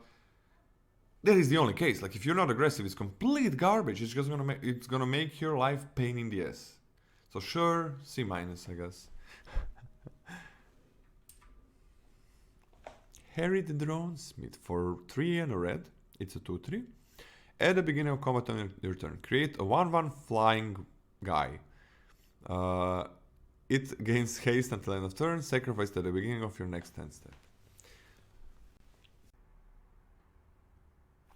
that is the only case. Like if you're not aggressive, it's complete garbage. It's just gonna make your life pain in the ass. So sure, C minus, I guess. Harried Dronesmith for 3 and a red. It's a 2/3. At the beginning of combat on your turn, create a 1/1 flying guy. It gains haste until end of turn, sacrificed at the beginning of your next end step.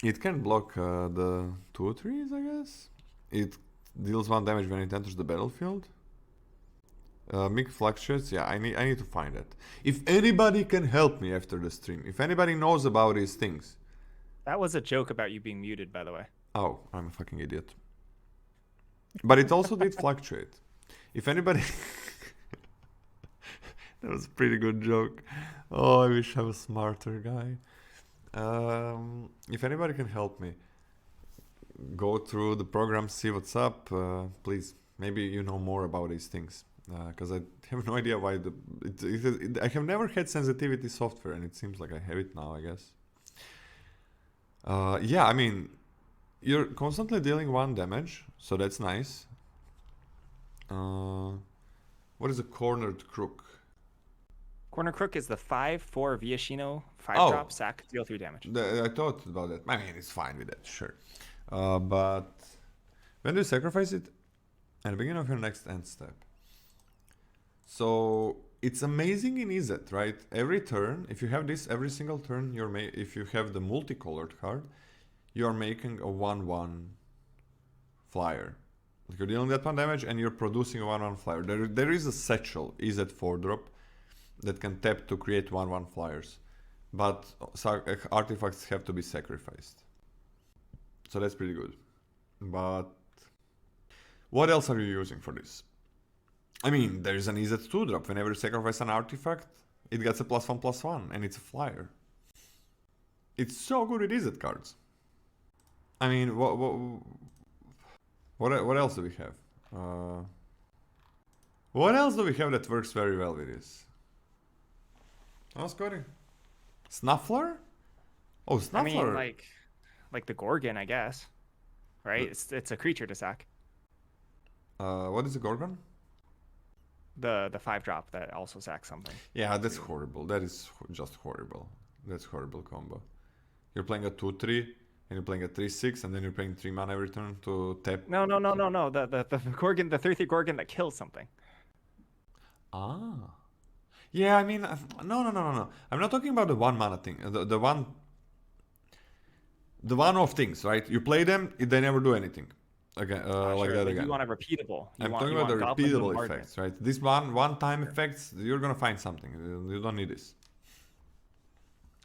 It can block the 2/3s, I guess. deals 1 damage when it enters the battlefield. Mic fluctuates. Yeah, I need to find it. If anybody can help me after the stream, if anybody knows about these things. That was a joke about you being muted, by the way. Oh, I'm a fucking idiot. But it also did fluctuate. If anybody... That was a pretty good joke. Oh, I wish I was smarter, guy. If anybody can help me, go through the program, see what's up. Please, maybe you know more about these things. Because I have no idea why I have never had sensitivity software, and it seems like I have it now, I guess. Yeah, I mean, you're constantly dealing 1 damage, so that's nice. What is a cornered crook? Corner Crook is the 5/4 Viashino 5 Oh. drop sack, deal 3 damage. I thought about that. I mean, it's fine with that, sure. But when do you sacrifice it? At the beginning of your next end step. So it's amazing in EZ, right? Every turn, if you have this every single turn, if you have the multicolored card, you're making a 1/1 flyer. Like you're dealing that 1 damage and you're producing a 1/1 flyer. There is a satchel EZ 4 drop that can tap to create 1/1 flyers, but artifacts have to be sacrificed. So that's pretty good. But what else are you using for this? I mean, there is an EZ2 drop. Whenever you sacrifice an artifact, it gets a +1/+1, and it's a flyer. It's so good with EZ cards. I mean, what else do we have? What else do we have that works very well with this? Oh, Scotty. Snuffler? Oh, Snuffler. I mean, like the Gorgon, I guess. Right? It's a creature to sack. What is a Gorgon? The 5 drop that also sacks something. Yeah, that's horrible. That is just horrible. That's horrible combo. You're playing a 2/3, and you're playing a 3/6, and then you're playing 3 mana every turn to tap. No. The Gorgon, the 3/3 Gorgon that kills something. Ah. Yeah, I mean, no. I'm not talking about the 1 mana thing. The one-off things, right? You play them, they never do anything. Again, like that again. You want a repeatable. I'm talking about the repeatable effects, right? This one-time effects, you're gonna find something. You don't need this.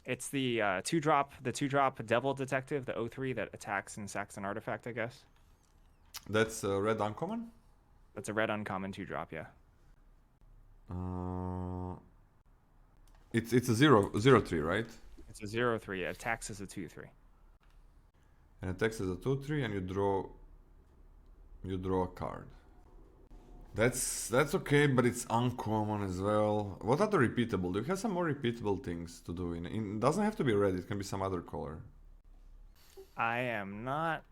It's the 2-drop Devil Detective, the 0/3 that attacks and sacks an artifact, I guess. That's red uncommon? That's a red uncommon 2-drop, yeah. It's a 0/3, right? It's a 0/3. It attacks as a 2/3. And attacks as a 2/3, and you draw a card. That's okay, but it's uncommon as well. What are the repeatable? Do you have some more repeatable things to do? It doesn't have to be red. It can be some other color. I am not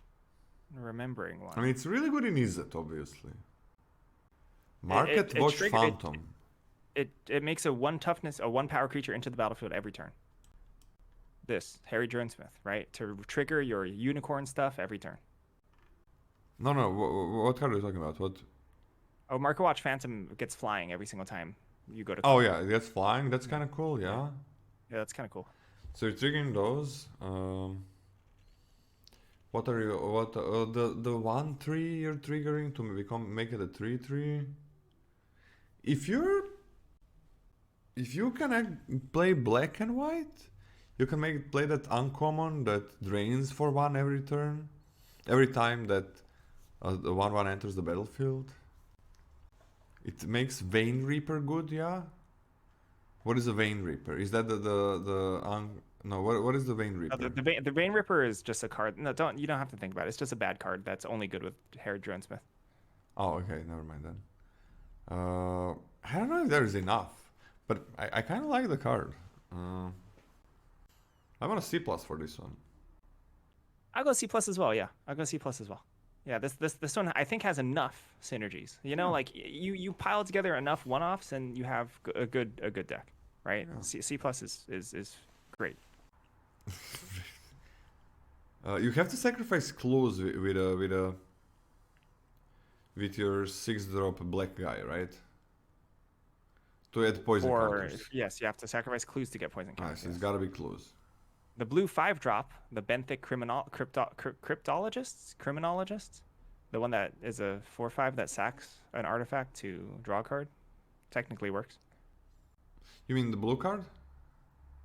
remembering one. I mean, it's really good in Izzet, obviously. Market Watch Phantom. It makes a 1 toughness, a 1 power creature into the battlefield every turn. This Harry Dronesmith, right? To trigger your unicorn stuff every turn. No. What card are you talking about? What? Oh, Market Watch Phantom gets flying every single time you go to. Oh yeah, it gets flying. That's kind of cool. Yeah. Yeah, that's kind of cool. So you're triggering those. What are you? What the 1/3 you're triggering to make it a 3/3? If you can play black and white, you can play that uncommon that drains for 1 every turn, every time that the 1/1 enters the battlefield. It makes Vein Reaper good, yeah. What is a Vein Reaper? Is that no? What is the Vein Reaper? The Vein Ripper is just a card. No, you don't have to think about it. It's just a bad card that's only good with Harry Dronesmith. Oh, okay, never mind then. I don't know if there's enough, but I kind of like the card. I want a C+ for this one. I'll go C+ as well. Yeah, I'll go C+ as well. Yeah, this one I think has enough synergies. You know, like you pile together enough one-offs and you have a good deck, right? Yeah. C+ is great. You have to sacrifice clues with your 6-drop black guy, right? To add poison counters. Yes, you have to sacrifice clues to get poison counters. Nice, it's gotta be clues. The blue 5-drop, the benthic criminologists. The one that is a 4/5 that sacks an artifact to draw a card technically works. You mean the blue card?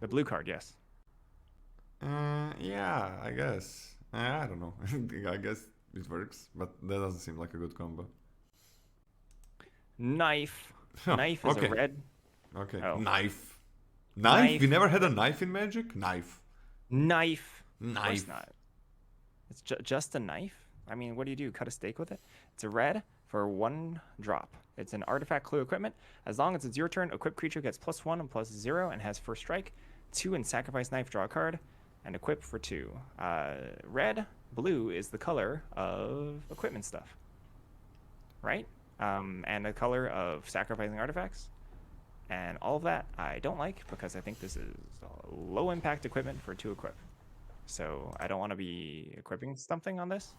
The blue card, yes. Yeah, I guess. I don't know. I guess it works, but that doesn't seem like a good combo. Knife. Huh, Knife is okay. a red. Okay. Oh. Knife. Knife. We never had a knife in Magic? Knife. Knife. Knife. Of course not. It's just a knife. I mean, what do? Cut a steak with it? It's a red for 1 drop. It's an artifact clue equipment. As long as it's your turn, equip creature gets +1 and +0 and has first strike. 2 and sacrifice knife, draw a card, and equip for 2. Red, blue is the color of equipment stuff, right? And the color of sacrificing artifacts. And all of that I don't like because I think this is low impact equipment for 2 equip. So I don't want to be equipping something on this.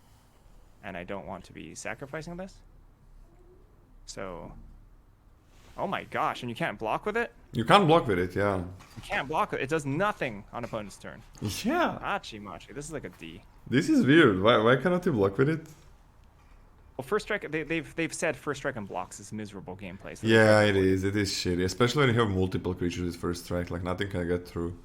And I don't want to be sacrificing this. So, oh my gosh, and you can't block with it? You can't block with it, yeah. You can't block with it. It does nothing on opponent's turn. Yeah. Machi. This is like a D. This is weird. Why cannot you block with it? Well, first strike, they've said first strike and blocks is miserable gameplay. So Yeah, it is. It is shitty. Especially when you have multiple creatures with first strike. Like, nothing can get through.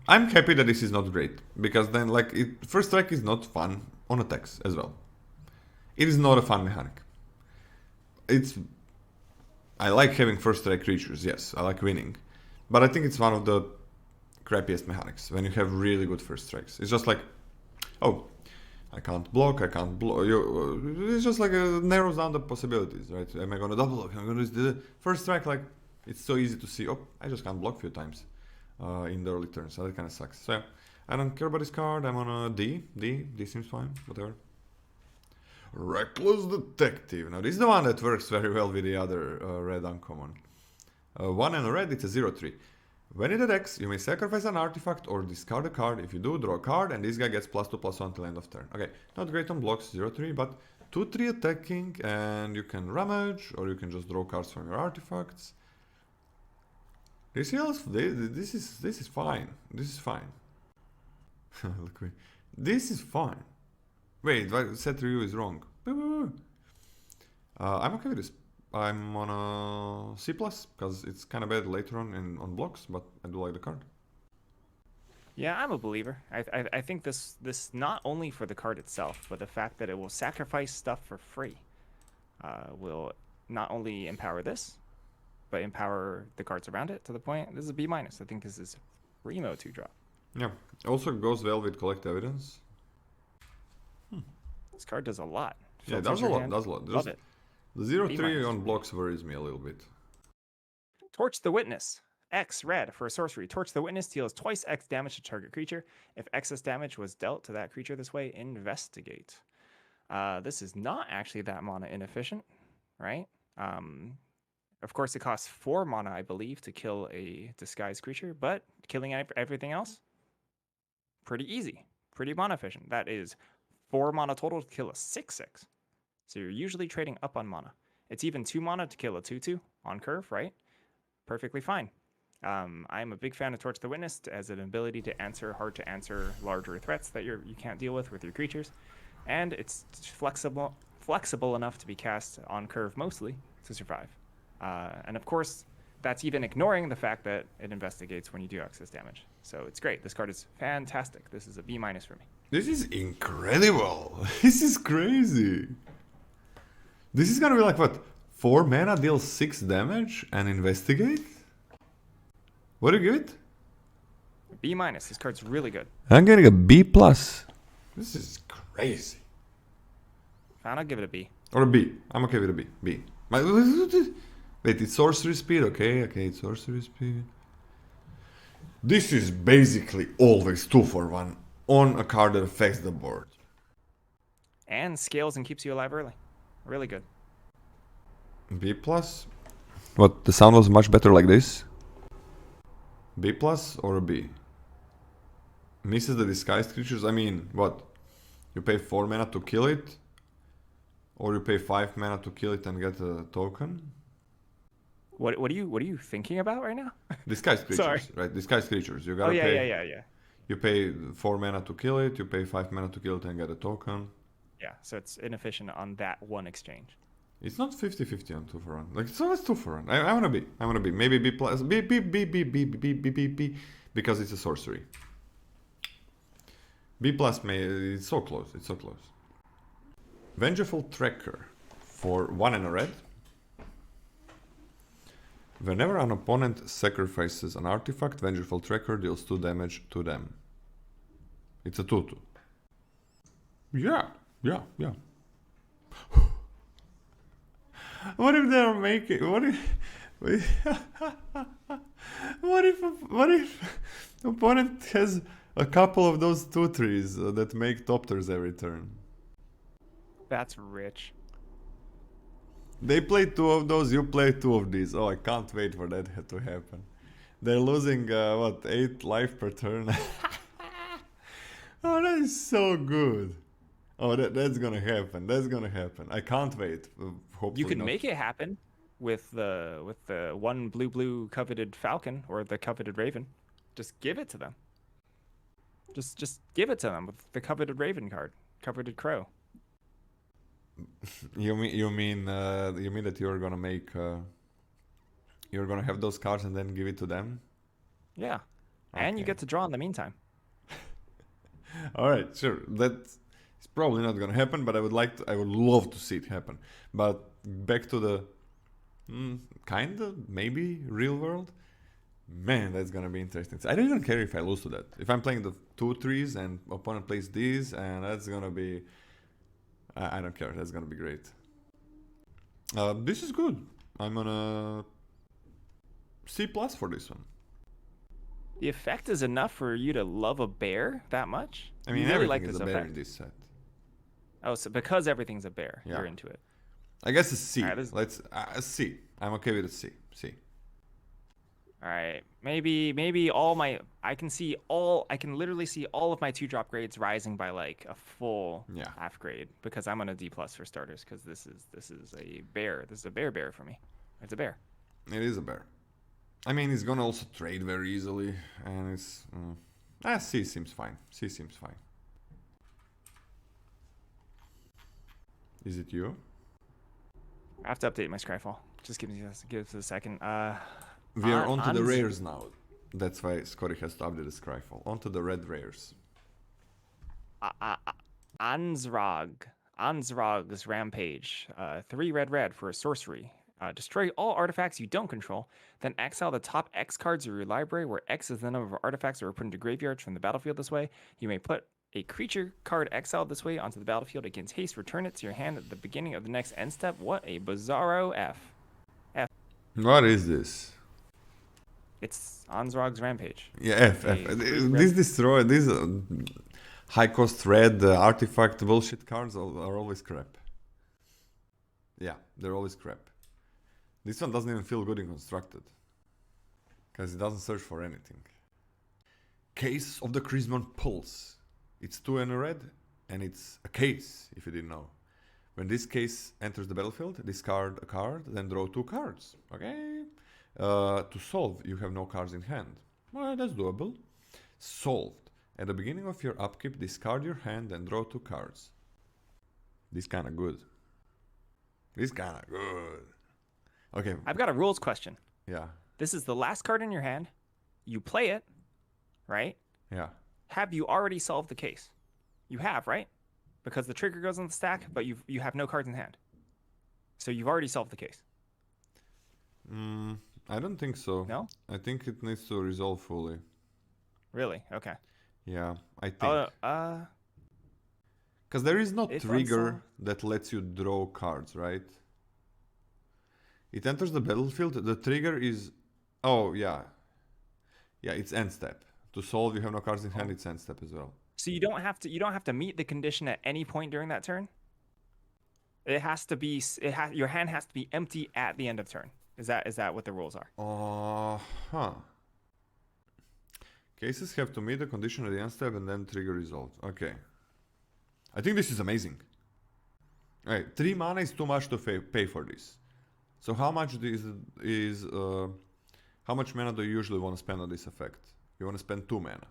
I'm happy that this is not great. Because then, like, first strike is not fun on attacks as well. It is not a fun mechanic. I like having first strike creatures, yes. I like winning. But I think it's one of the crappiest mechanics. When you have really good first strikes. It's just like, oh, I can't block. It's just like it narrows down the possibilities, right? Am I gonna double block? Am I gonna do the first strike? Like, it's so easy to see. Oh, I just can't block a few times in the early turn, so that kind of sucks. So yeah, I don't care about this card. I'm on a D. D seems fine. Whatever. Reckless Detective. Now this is the one that works very well with the other red uncommon. 1 and a red. It's a 0/3. When it attacks, you may sacrifice an artifact or discard a card. If you do, draw a card, and this guy gets +2/+1 till end of turn. Okay, not great on blocks, 0/3, but 2/3 attacking, and you can rummage, or you can just draw cards from your artifacts. This is fine. This is fine. Look, this is fine. Wait, set review is wrong. I'm okay with this. I'm on a C+, because it's kind of bad later on blocks, but I do like the card. Yeah, I'm a believer. I think this not only for the card itself, but the fact that it will sacrifice stuff for free will not only empower this, but empower the cards around it to the point. This is a B-. I think this is primo 2-drop. Yeah, also goes well with collect evidence. This card does a lot. Yeah, does a lot. Love it. The 0/3 on blocks worries me a little bit. Torch the Witness. X red for a sorcery. Torch the Witness deals twice X damage to target creature. If excess damage was dealt to that creature this way, investigate. This is not actually that mana inefficient, right? Of course, it costs 4 mana, I believe, to kill a disguised creature, but killing everything else, pretty easy, pretty mana efficient. That is 4 mana total to kill a 6/6. So you're usually trading up on mana. It's even 2 mana to kill a 2/2 on curve, right? Perfectly fine. I'm a big fan of Torch the Witness as an ability to answer hard to answer larger threats that you can't deal with your creatures, and it's flexible enough to be cast on curve mostly to survive. And of course, that's even ignoring the fact that it investigates when you do excess damage. So it's great. This card is fantastic. This is a B- for me. This is incredible. This is crazy. This is gonna be like what? 4 mana deals 6 damage and investigate? What do you give it? B-. This card's really good. I'm getting a B+. This is crazy. Fine, I'll give it a B. Or a B. I'm okay with a B. B. Wait, it's sorcery speed? Okay, it's sorcery speed. This is basically always 2 for 1 on a card that affects the board. And scales and keeps you alive early. Really good. B+. What, the sound was much better like this? B+ or a B? Misses the disguised creatures? I mean, what? You pay 4 mana to kill it? Or you pay 5 mana to kill it and get a token? What are you thinking about right now? Disguised creatures, Sorry. right? Disguised creatures. You gotta Oh yeah, pay. yeah. You pay 4 mana to kill it, you pay 5 mana to kill it and get a token. Yeah, so it's inefficient on that one exchange. It's not 50-50 on 2 for 1. Like, it's always 2 for 1. I wanna be. Maybe B plus. B, because it's a sorcery. B plus it's so close, it's so close. Vengeful Tracker for 1 and a red. Whenever an opponent sacrifices an artifact, Vengeful Tracker deals 2 damage to them. It's a 2/2. Yeah. What if they're making... What if opponent has a couple of those 2/3s that make Topters every turn? That's rich. They play 2 of those, you play 2 of these. Oh, I can't wait for that to happen. They're losing, 8 life per turn. Oh, that is so good. Oh, that's gonna happen. That's gonna happen. I can't wait. Hopefully You can not. make it happen with the one blue coveted falcon or the coveted raven. Just give it to them. Just give it to them with the coveted raven card, coveted crow. You mean that you're gonna make you're gonna have those cards and then give it to them? Yeah, and you Okay. get to draw in the meantime. All right, sure. That's probably not gonna happen, but I would love to see it happen. But back to the kinda maybe real world. Man, that's gonna be interesting. I don't even care if I lose to that. If I'm playing the 2/3s and opponent plays these, and that's gonna be. I don't care. That's gonna be great. This is good. I'm on a C+ for this one. The effect is enough for you to love a bear that much. I mean, you really everything like is this a bear effect. in this set. Oh, so because everything's a bear, Yeah. you're into it. I guess a C. Alright, this- Let's C. I'm okay with a C. C. All right, maybe I can literally see all of my 2-drop grades rising by like a full Yeah. half grade because I'm on a D+ for starters because this is a bear. This is a bear for me. It's a bear. It is a bear. I mean, it's gonna also trade very easily, and it's. C seems fine. C seems fine. Is it you? I have to update my Scryfall. Just give us a second. We are onto the Ans- rares now. That's why Scotty has to update the Scryfall. Onto the red rares. Ansrog's Rampage. 3 red for a sorcery. Destroy all artifacts you don't control, then exile the top X cards of your library, where X is the number of artifacts that were put into graveyards from the battlefield this way. You may put a creature card exiled this way onto the battlefield against haste. Return it to your hand at the beginning of the next end step. What a bizarro F. What is this? It's Ansrog's Rampage. Yeah, F. This destroy these high cost red artifact bullshit cards are always crap. Yeah, they're always crap. This one doesn't even feel good in constructed. Because it doesn't search for anything. Case of the Crismon Pulse. It's 2 and a red, and it's a case, if you didn't know. When this case enters the battlefield, discard a card, then draw 2 cards. Okay? To solve, you have no cards in hand. Well, that's doable. Solved. At the beginning of your upkeep, discard your hand and draw 2 cards. This kinda good. This kinda good. Okay. I've got a rules question. Yeah. This is the last card in your hand. You play it, right? Yeah. Have you already solved the case? You have, right? Because the trigger goes on the stack, but you have no cards in hand. So you've already solved the case. I don't think so. No? I think it needs to resolve fully. Really? Okay. Yeah, I think. Oh, Because there is no If trigger unsolved- that lets you draw cards, right? It enters the battlefield. The trigger is... Oh, yeah. Yeah, it's end step. To solve, you have no cards in hand, it's end step as well. so you don't have to meet the condition at any point during that turn. It has to be your hand has to be empty at the end of turn. Is that what the rules are? Cases have to meet the condition at the end step and then trigger resolved. Okay. I think this is amazing. Alright, 3 mana is too much to pay for this. So how much how much mana do you usually want to spend on this effect? You want to spend 2 mana.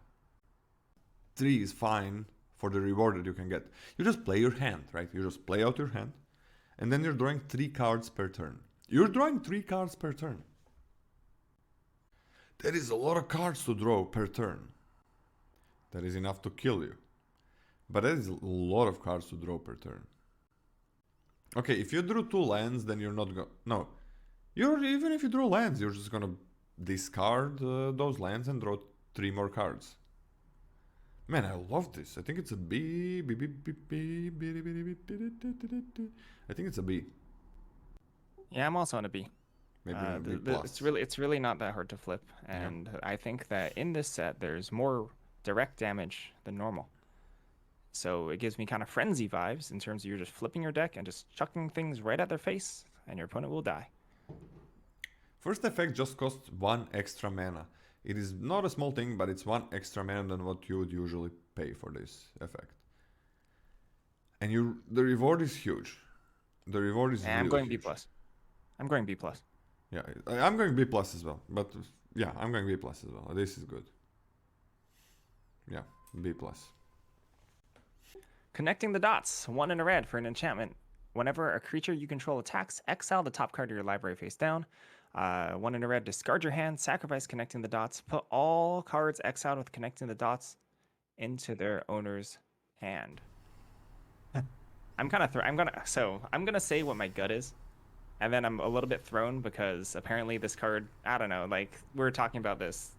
3 is fine for the reward that you can get. You just play your hand, right? You just play out your hand, and then you're drawing 3 cards per turn. You're drawing 3 cards per turn. That is a lot of cards to draw per turn. That is enough to kill you. But that is a lot of cards to draw per turn. Okay, if you drew 2 lands, then you're not going... No. Even if you draw lands, you're just gonna discard those lands and draw 3 more cards. Man, I love this. I think it's a B. I think it's a B. Yeah, I'm also on a B. Maybe a B plus. It's really not that hard to flip, and I think that in this set there's more direct damage than normal. So it gives me kind of frenzy vibes in terms of you're just flipping your deck and just chucking things right at their face, and your opponent will die. First effect just costs 1 extra mana. It is not a small thing, but it's 1 extra mana than what you would usually pay for this effect. And the reward is huge. The reward is really I'm going huge. B+. I'm going B+. Yeah, I'm going B+ as well. But yeah, I'm going B+ as well. This is good. Yeah, B+. Connecting the dots. 1 in a red for an enchantment. Whenever a creature you control attacks, exile the top card of your library face down. 1 in a red, discard your hand, sacrifice connecting the dots. Put all cards exiled with connecting the dots into their owner's hand. I'm gonna say what my gut is, and then I'm a little bit thrown because apparently this card, I don't know, like we were talking about this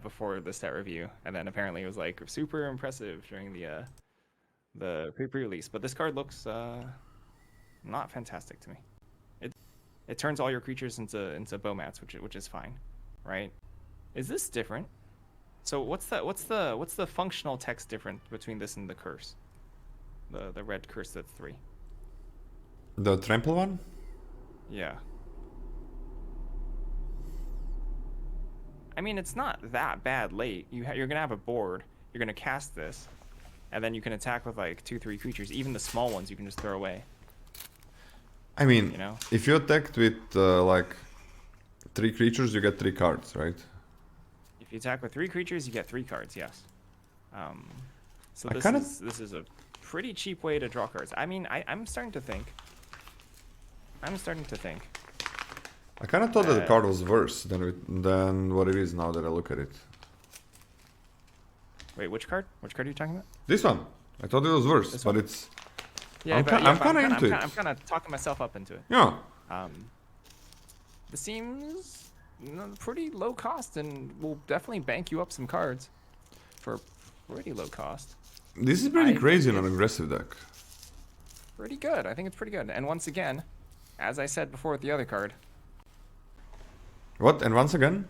before the set review, and then apparently it was like super impressive during the pre-release. But this card looks not fantastic to me. It turns all your creatures into bow mats, which is fine, right? Is this different? So what's the functional text difference between this and the curse? The red curse that's 3. The trample one? Yeah. I mean, it's not that bad late. You're gonna have a board. You're gonna cast this, and then you can attack with like 2-3 creatures. Even the small ones you can just throw away. I mean, you know? If you attacked with like 3 creatures, you get 3 cards, right? If you attack with 3 creatures, you get 3 cards. Yes. So this is a pretty cheap way to draw cards. I mean, I'm starting to think. I kind of thought that the card was worse than what it is now that I look at it. Wait, which card? Which card are you talking about? This one. I thought it was worse, but it's... Yeah, I'm kind of into it. I'm kind of talking myself up into it. Yeah. This seems pretty low cost and will definitely bank you up some cards for pretty low cost. This is pretty crazy in an aggressive deck. Pretty good. I think it's pretty good. And once again, as I said before with the other card. What? And once again?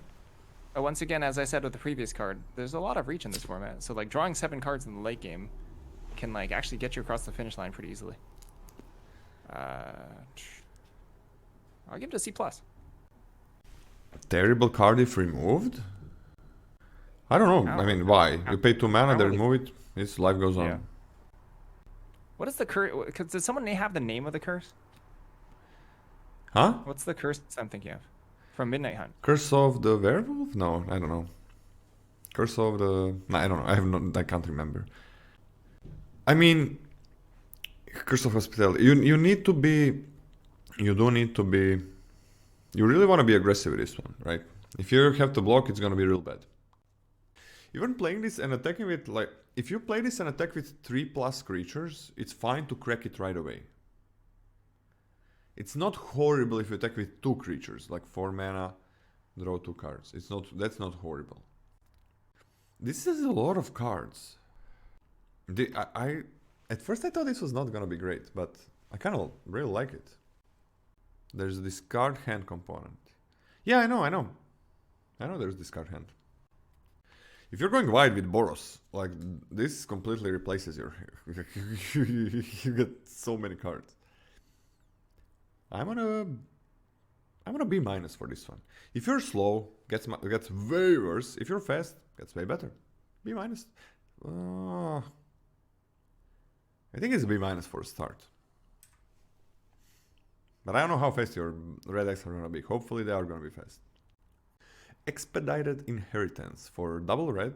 Once again, as I said with the previous card, there's a lot of reach in this format. So like drawing 7 cards in the late game can like actually get you across the finish line pretty easily. I'll give it a C+. Terrible card if removed? I don't know. I mean, why? You pay 2 mana, they remove it, its life goes on. Yeah. What is the curse? Does someone have the name of the curse? Huh? What's the curse I'm thinking of? From Midnight Hunt. Curse of the Werewolf? No, I don't know. Curse of the... No, I don't know. I can't remember. I mean... Curse of Hospitality. You need to be... You do need to be... You really want to be aggressive with this one, right? If you have to block, it's gonna be real bad. Even playing this and attacking with, like... If you play this and attack with 3+ creatures, it's fine to crack it right away. It's not horrible if you attack with 2 creatures, like 4 mana, draw 2 cards. That's not horrible. This is a lot of cards. At first I thought this was not gonna be great, but I kind of really like it. There's a discard hand component. Yeah, I know there's discard hand. If you're going wide with Boros, like this completely replaces your... you get so many cards. I'm gonna B- for this one. If you're slow, gets way worse. If you're fast, gets way better. B-. I think it's a B- for a start. But I don't know how fast your red decks are gonna be. Hopefully they are gonna be fast. Expedited Inheritance for double red.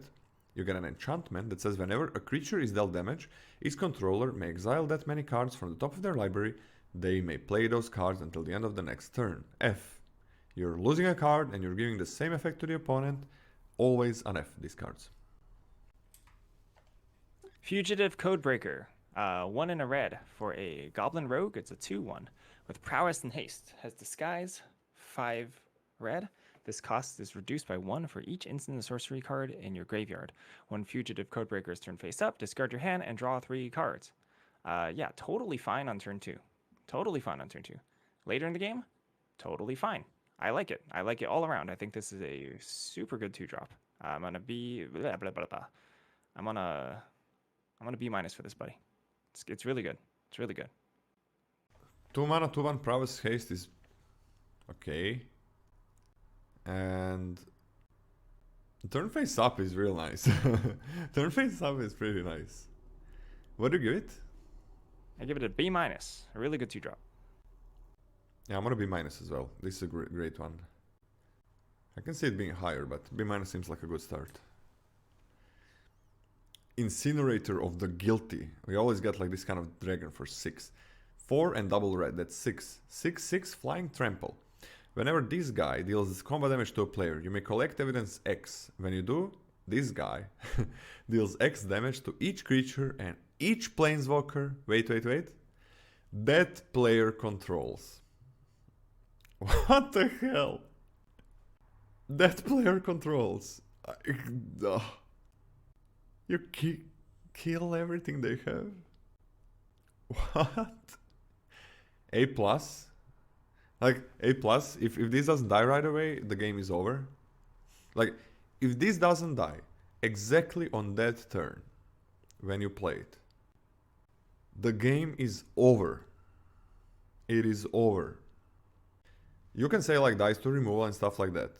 you get an enchantment that says whenever a creature is dealt damage, its controller may exile that many cards from the top of their library. They may play those cards until the end of the next turn. F. You're losing a card and you're giving the same effect to the opponent. Always an F, these cards. Fugitive Codebreaker. 1 in a red for a Goblin Rogue. It's a 2/1 with Prowess and Haste. Has Disguise, 5 red. This cost is reduced by 1 for each instant and sorcery card in your graveyard. When Fugitive Codebreaker is turn face up, discard your hand and draw 3 cards. Yeah, totally fine on turn 2. Totally fine on turn 2. Later in the game, totally fine. I like it. I like it all around. I think this is a super good 2-drop. I'm gonna be blah, blah, blah, blah. I'm gonna B- for this, buddy. It's really good. It's really good. 2 mana, 2/1 Prowess Haste is okay. And turn face up is real nice. Turn face up is pretty nice. What do you give it? I give it a B-. A really good 2-drop. Yeah, I'm gonna B- as well. This is a great one. I can see it being higher, but B- seems like a good start. Incinerator of the Guilty. We always get like this kind of dragon for 6. 4 and double red, that's 6. 6/6 flying trample. Whenever this guy deals combat damage to a player, you may collect evidence X. When you do, this guy deals X damage to each creature and each planeswalker. Wait. That player controls. What the hell? That player controls. You kill everything they have? What? A+? Like, A+, if this doesn't die right away, the game is over. Like, if this doesn't die exactly on that turn, when you play it, the game is over. It is over. You can say like dice to removal and stuff like that.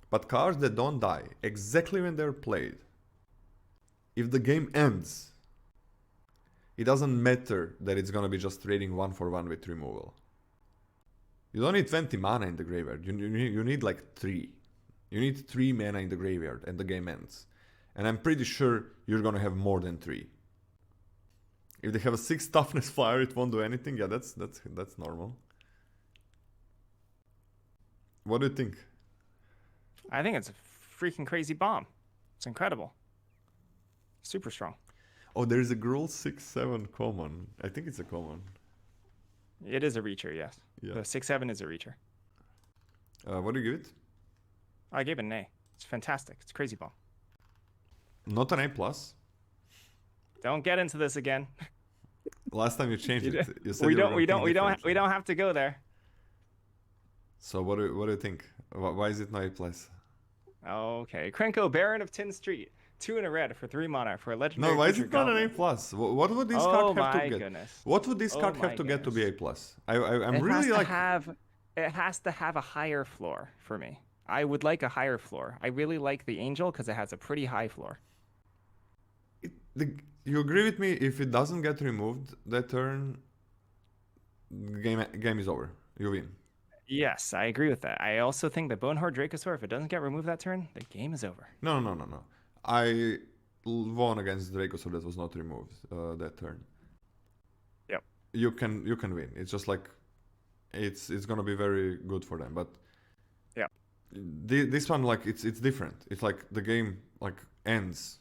But cards that don't die exactly when they're played, if the game ends, it doesn't matter that it's gonna be just trading 1-for-1 with removal. You don't need 20 mana in the graveyard, you need like 3. You need 3 mana in the graveyard and the game ends. And I'm pretty sure you're gonna have more than 3. If they have a 6 toughness flyer, it won't do anything. Yeah, that's normal. What do you think? I think it's a freaking crazy bomb. It's incredible. Super strong. Oh, there's a Gruul 6/7 common. I think it's a common. It is a reacher, yes. Yeah. The 6/7 is a reacher. What do you give it? I gave it an A. It's fantastic. It's a crazy bomb. Not an A+. Don't get into this again. Last time you changed it, you said we don't have to go there. So what do you think? Why is it not A+? Okay, Krenko, Baron of Tin Street, 2 in a red for 3 mana for a legendary. No, why is it not an A+? What would this card have to get? Goodness. What would this card have to get to be A+? I'm really like. It has to have a higher floor for me. I would like a higher floor. I really like the Angel because it has a pretty high floor. You agree with me? If it doesn't get removed that turn, game is over. You win. Yes, I agree with that. I also think that Bonehorde Dracosaur, if it doesn't get removed that turn, the game is over. No. I won against Dracosaur that was not removed that turn. Yep. You can win. It's just like it's gonna be very good for them. But yeah, this one like it's different. It's like the game like ends.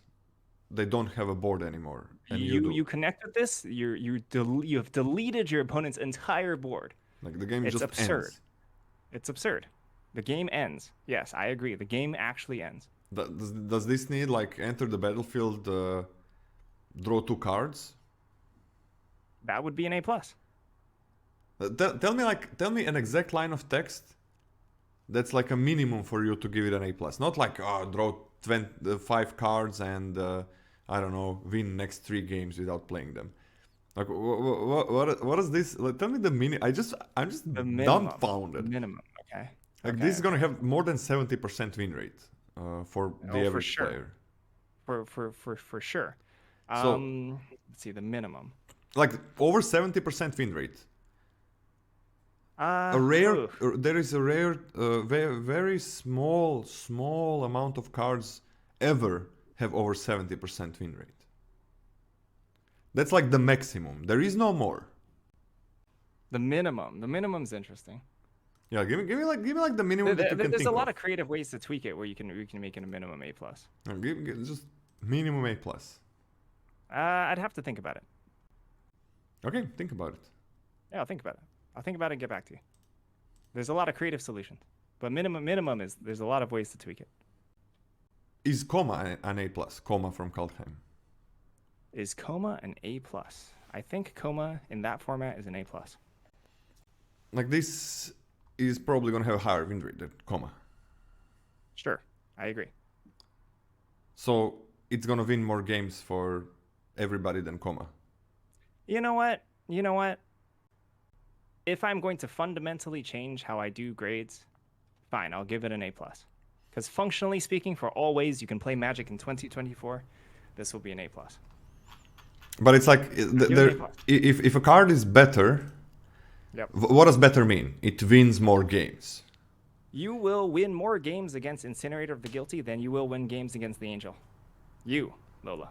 They don't have a board anymore. And you connect with this. You have deleted your opponent's entire board. Like the game it's just absurd. ends. It's absurd. The game ends. Yes, I agree. The game actually ends. Does this need like enter the battlefield, draw 2 cards? That would be an A+. Tell me an exact line of text that's like a minimum for you to give it an A+. Not like draw 5 cards and I don't know, win next 3 games without playing them. Like what is this? Like, tell me the minimum. I'm just dumbfounded. Minimum, okay. Like this is gonna have more than 70% win rate for the average player. For sure. So, let's see the minimum. Like over 70% win rate. There is a rare, very small amount of cards ever have over 70% win rate. That's like the maximum. There is no more. The minimum's interesting. Yeah, give me like the minimum that you can There's think a lot of. of creative ways to tweak it where you can make it a minimum A plus. No, just minimum A plus. I'd have to think about it. Okay, think about it. Yeah, I'll think about it. I'll think about it and get back to you. There's a lot of creative solutions, but minimum is there's a lot of ways to tweak it. Is Coma an A plus? Coma from Kaldheim. Is Coma an A plus? I think Coma in that format is an A plus. Like this is probably gonna have a higher win rate than Coma. Sure, I agree. So it's gonna win more games for everybody than Coma. You know what? If I'm going to fundamentally change how I do grades, fine, I'll give it an A plus. Because functionally speaking, for all ways you can play Magic in 2024, this will be an A plus. But it's like if a card is better, yep. What does better mean? It wins more games. You will win more games against Incinerator of the Guilty than you will win games against the Angel. You, Lola.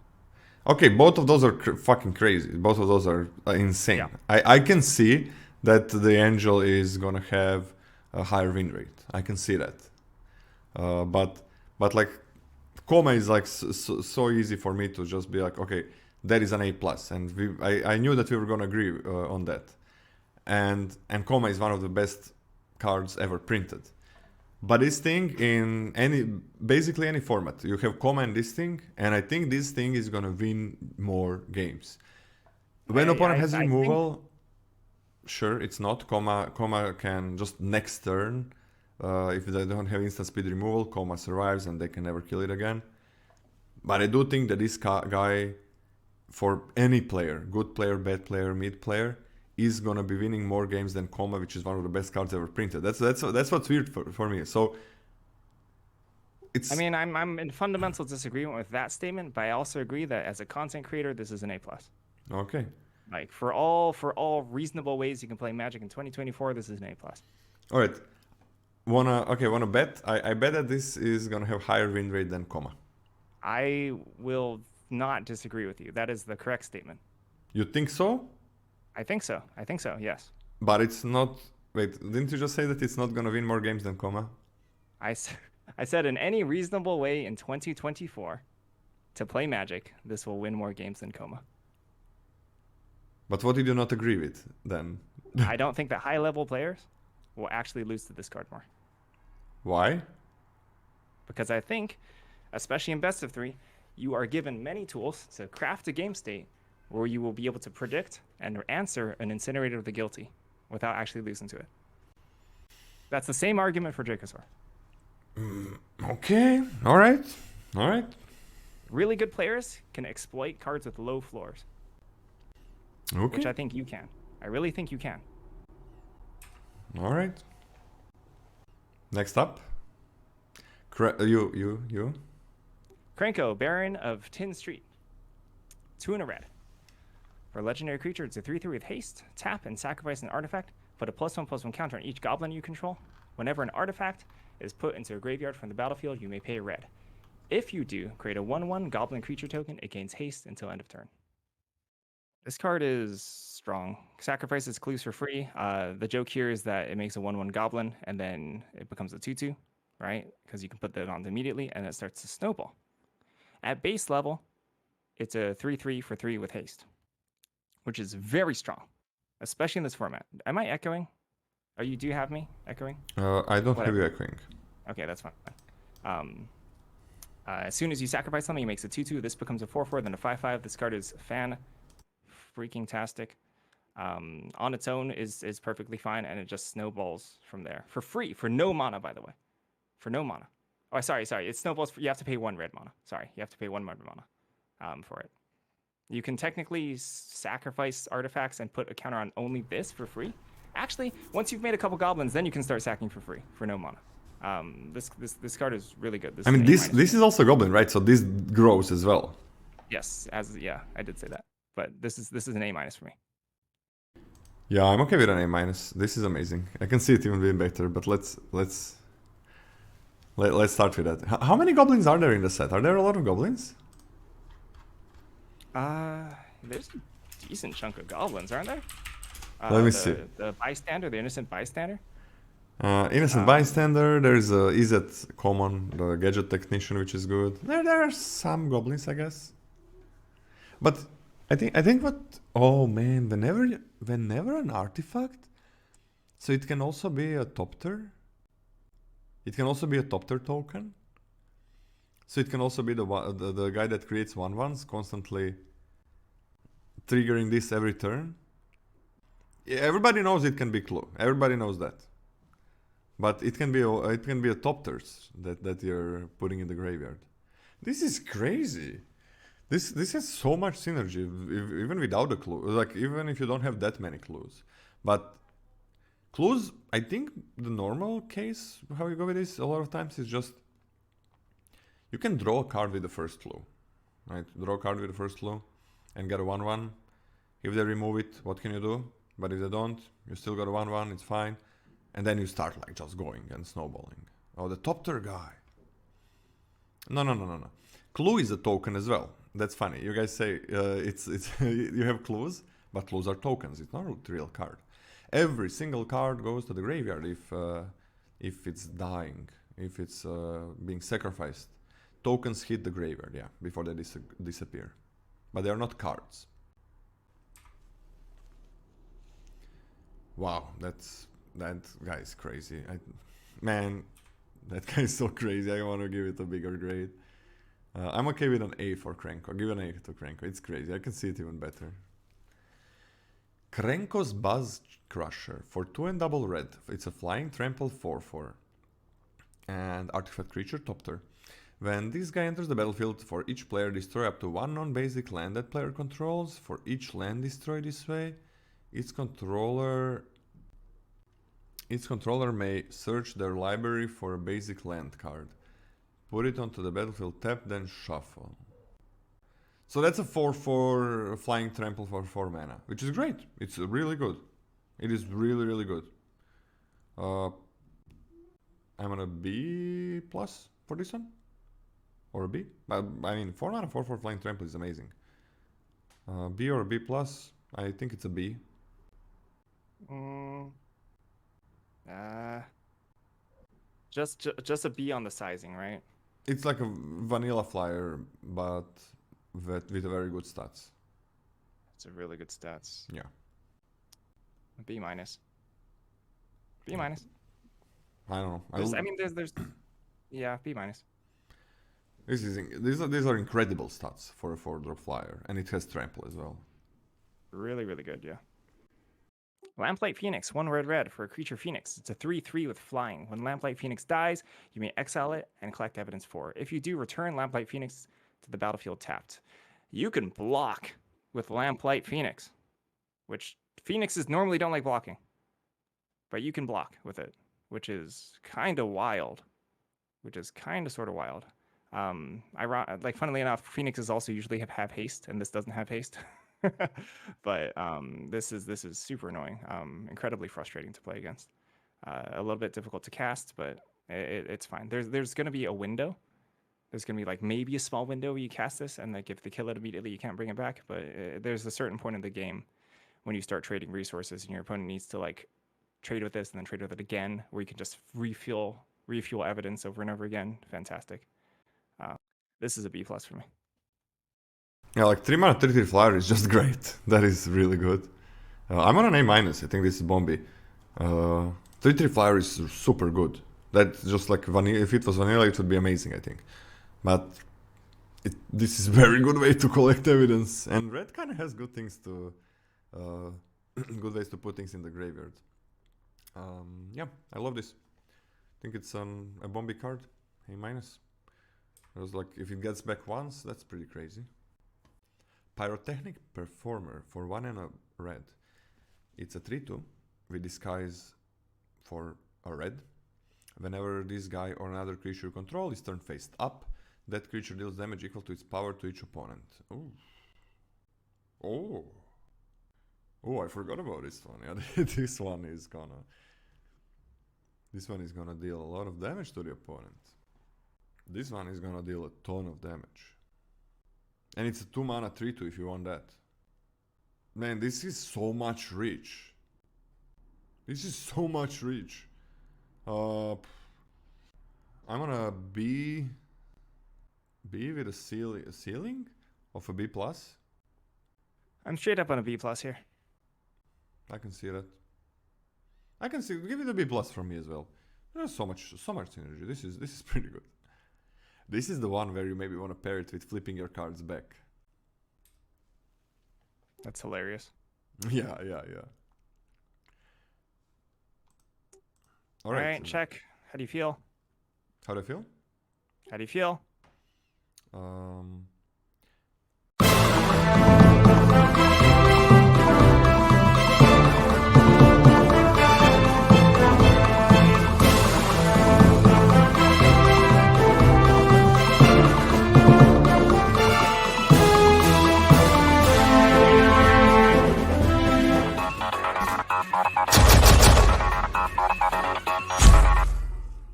Okay, both of those are fucking crazy. Both of those are insane. Yeah. I can see that the Angel is gonna have a higher win rate. I can see that. But like Coma is like so easy for me to just be like, okay, that is an A plus, and I knew that we were gonna agree on that. And Coma is one of the best cards ever printed. But this thing in basically any format, you have Coma and this thing, and I think this thing is gonna win more games. When opponent has removal, sure, it's not. Coma can just next turn, if they don't have instant speed removal, Coma survives and they can never kill it again. But I do think that this guy, for any player, good player, bad player, mid player, is gonna be winning more games than Coma, which is one of the best cards ever printed. That's what's weird for me. So it's. I mean, I'm in fundamental disagreement with that statement, but I also agree that as a content creator, this is an A plus. Okay. Like for all reasonable ways you can play Magic in 2024, this is an A plus. All right. Wanna bet? I bet that this is gonna have higher win rate than Coma. I will not disagree with you. That is the correct statement. You think so? I think so, yes. But it's not. Wait, didn't you just say that it's not gonna win more games than Coma? I said in any reasonable way in 2024 to play Magic, this will win more games than Coma. But what did you not agree with then? I don't think that high-level players will actually lose to this card more. Why? Because I think, especially in best of 3, you are given many tools to craft a game state where you will be able to predict and answer an Incinerator of the Guilty without actually losing to it. That's the same argument for Dracosaur. Okay, all right. Really good players can exploit cards with low floors. Okay. Which I think you can. I really think you can. All right. Next up. You. Krenko, Baron of Tin Street. 2 and a red. For a legendary creature, it's a 3/3 with haste. Tap and sacrifice an artifact. Put a +1/+1 counter on each goblin you control. Whenever an artifact is put into a graveyard from the battlefield, you may pay a red. If you do, create a 1/1 goblin creature token. It gains haste until end of turn. This card is strong. Sacrifices clues for free. The joke here is that it makes a 1/1 goblin and then it becomes a 2/2, right? Because you can put that on immediately and it starts to snowball. At base level, it's a 3/3 for 3 with haste, which is very strong, especially in this format. Am I echoing? Do you have me echoing? I don't have you echoing. Okay, that's fine. As soon as you sacrifice something, it makes a 2/2. This becomes a 4/4, then a 5/5. This card is freaking-tastic. On its own is perfectly fine, and it just snowballs from there. For free, for no mana, by the way. For no mana. Oh, sorry. It snowballs. You have to pay 1 red mana. Sorry, you have to pay 1 red mana for it. You can technically sacrifice artifacts and put a counter on only this for free. Actually, once you've made a couple goblins, then you can start sacking for free for no mana. This card is really good. I mean, this is also goblin, right? So this grows as well. Yes, I did say that. But this is an A- for me. Yeah, I'm okay with an A-. This is amazing. I can see it even being better, but let's Let's start with that. How many goblins are there in the set? Are there a lot of goblins? There's a decent chunk of goblins, aren't there? Let me see. The bystander, the innocent bystander. Innocent bystander. There's EZ common, the gadget technician, which is good. There are some goblins, I guess. But I think what. Oh man, whenever an artifact, so it can also be a topter. It can also be a topter token. So it can also be the guy that creates 1/1s, constantly triggering this every turn. Yeah, everybody knows it can be clue. Everybody knows that. But it can be a topters that you're putting in the graveyard. This is crazy. This has so much synergy, even without the clue. Like even if you don't have that many clues, but clues, I think the normal case how you go with this a lot of times is just you can draw a card with the first clue, right? Draw a card with the first clue, and get a 1/1. If they remove it, what can you do? But if they don't, you still got a 1/1. It's fine, and then you start like just going and snowballing. Oh, the topter guy. No. Clue is a token as well. That's funny. You guys say it's you have clues, but clues are tokens. It's not a real card. Every single card goes to the graveyard if it's dying, if it's being sacrificed. Tokens hit the graveyard, yeah, before they disappear, but they are not cards. Wow, that guy is crazy. Man, that guy is so crazy. I want to give it a bigger grade. I'm okay with an A for Krenko. Give an A to Krenko. It's crazy. I can see it even better. Krenko's Buzz Crusher for 2 and double red. It's a flying trample 4/4 and artifact creature topter. When this guy enters the battlefield, for each player destroy up to 1 non-basic land that player controls. For each land destroyed this way, its controller may search their library for a basic land card. Put it onto the battlefield, tap, then shuffle. So that's a 4/4 flying trample for 4 mana, which is great. It's really good. It is really good. I'm on a B plus for this one, or a B. I mean, 4 mana 4/4 flying trample is amazing. B or a B plus? I think it's a B. Just a B on the sizing, right? It's like a vanilla flyer, but with a very good stats. It's a really good stats. Yeah. B minus. B minus. I don't know. There's yeah, B minus. These are incredible stats for a 4-drop flyer, and it has trample as well. Really good, yeah. Lamplight Phoenix, 1 red for a creature Phoenix. It's a 3/3 with flying. When Lamplight Phoenix dies, you may exile it and collect evidence for it. If you do, return Lamplight Phoenix to the battlefield tapped. You can block with Lamplight Phoenix, which Phoenixes normally don't like blocking, but you can block with it, which is kind of wild. Sort of wild. Funnily enough, Phoenixes also usually have haste, and this doesn't have haste. But this is super annoying, incredibly frustrating to play against, a little bit difficult to cast, but it's fine. There's going to be a window. There's going to be like maybe a small window where you cast this, and like if they kill it immediately, you can't bring it back. But there's a certain point in the game when you start trading resources, and your opponent needs to like trade with this and then trade with it again, where you can just refuel evidence over and over again. Fantastic. This is a B plus for me. Yeah, like 3 mana 3/3 flyer is just great. That is really good. I'm on an A minus. I think this is Bombi. 3/3 flyer is super good. That's just like vanilla. If it was vanilla, it would be amazing, I think. But this is very good way to collect evidence. And red kind of has good things to, good ways to put things in the graveyard. Yeah, I love this. I think it's a Bombi card. A minus. It was like if it gets back once, that's pretty crazy. Pyrotechnic Performer for 1 and a red. It's a 3/2 with disguise for a red. Whenever this guy or another creature you control is turned face up, that creature deals damage equal to its power to each opponent. Ooh. Oh, I forgot about this one. Yeah, this one is gonna deal a lot of damage to the opponent. This one is gonna deal a ton of damage. And it's a 2 mana 3/2 if you want that. Man, this is so much reach. This is so much reach. I'm gonna B with a ceiling of a B plus. I'm straight up on a B plus here. I can see that. I can see. Give it a B plus from me as well. There's so much synergy. This is pretty good. This is the one where you maybe want to pair it with flipping your cards back. That's hilarious. Yeah. All right, check. How do you feel? How do I feel? How do you feel?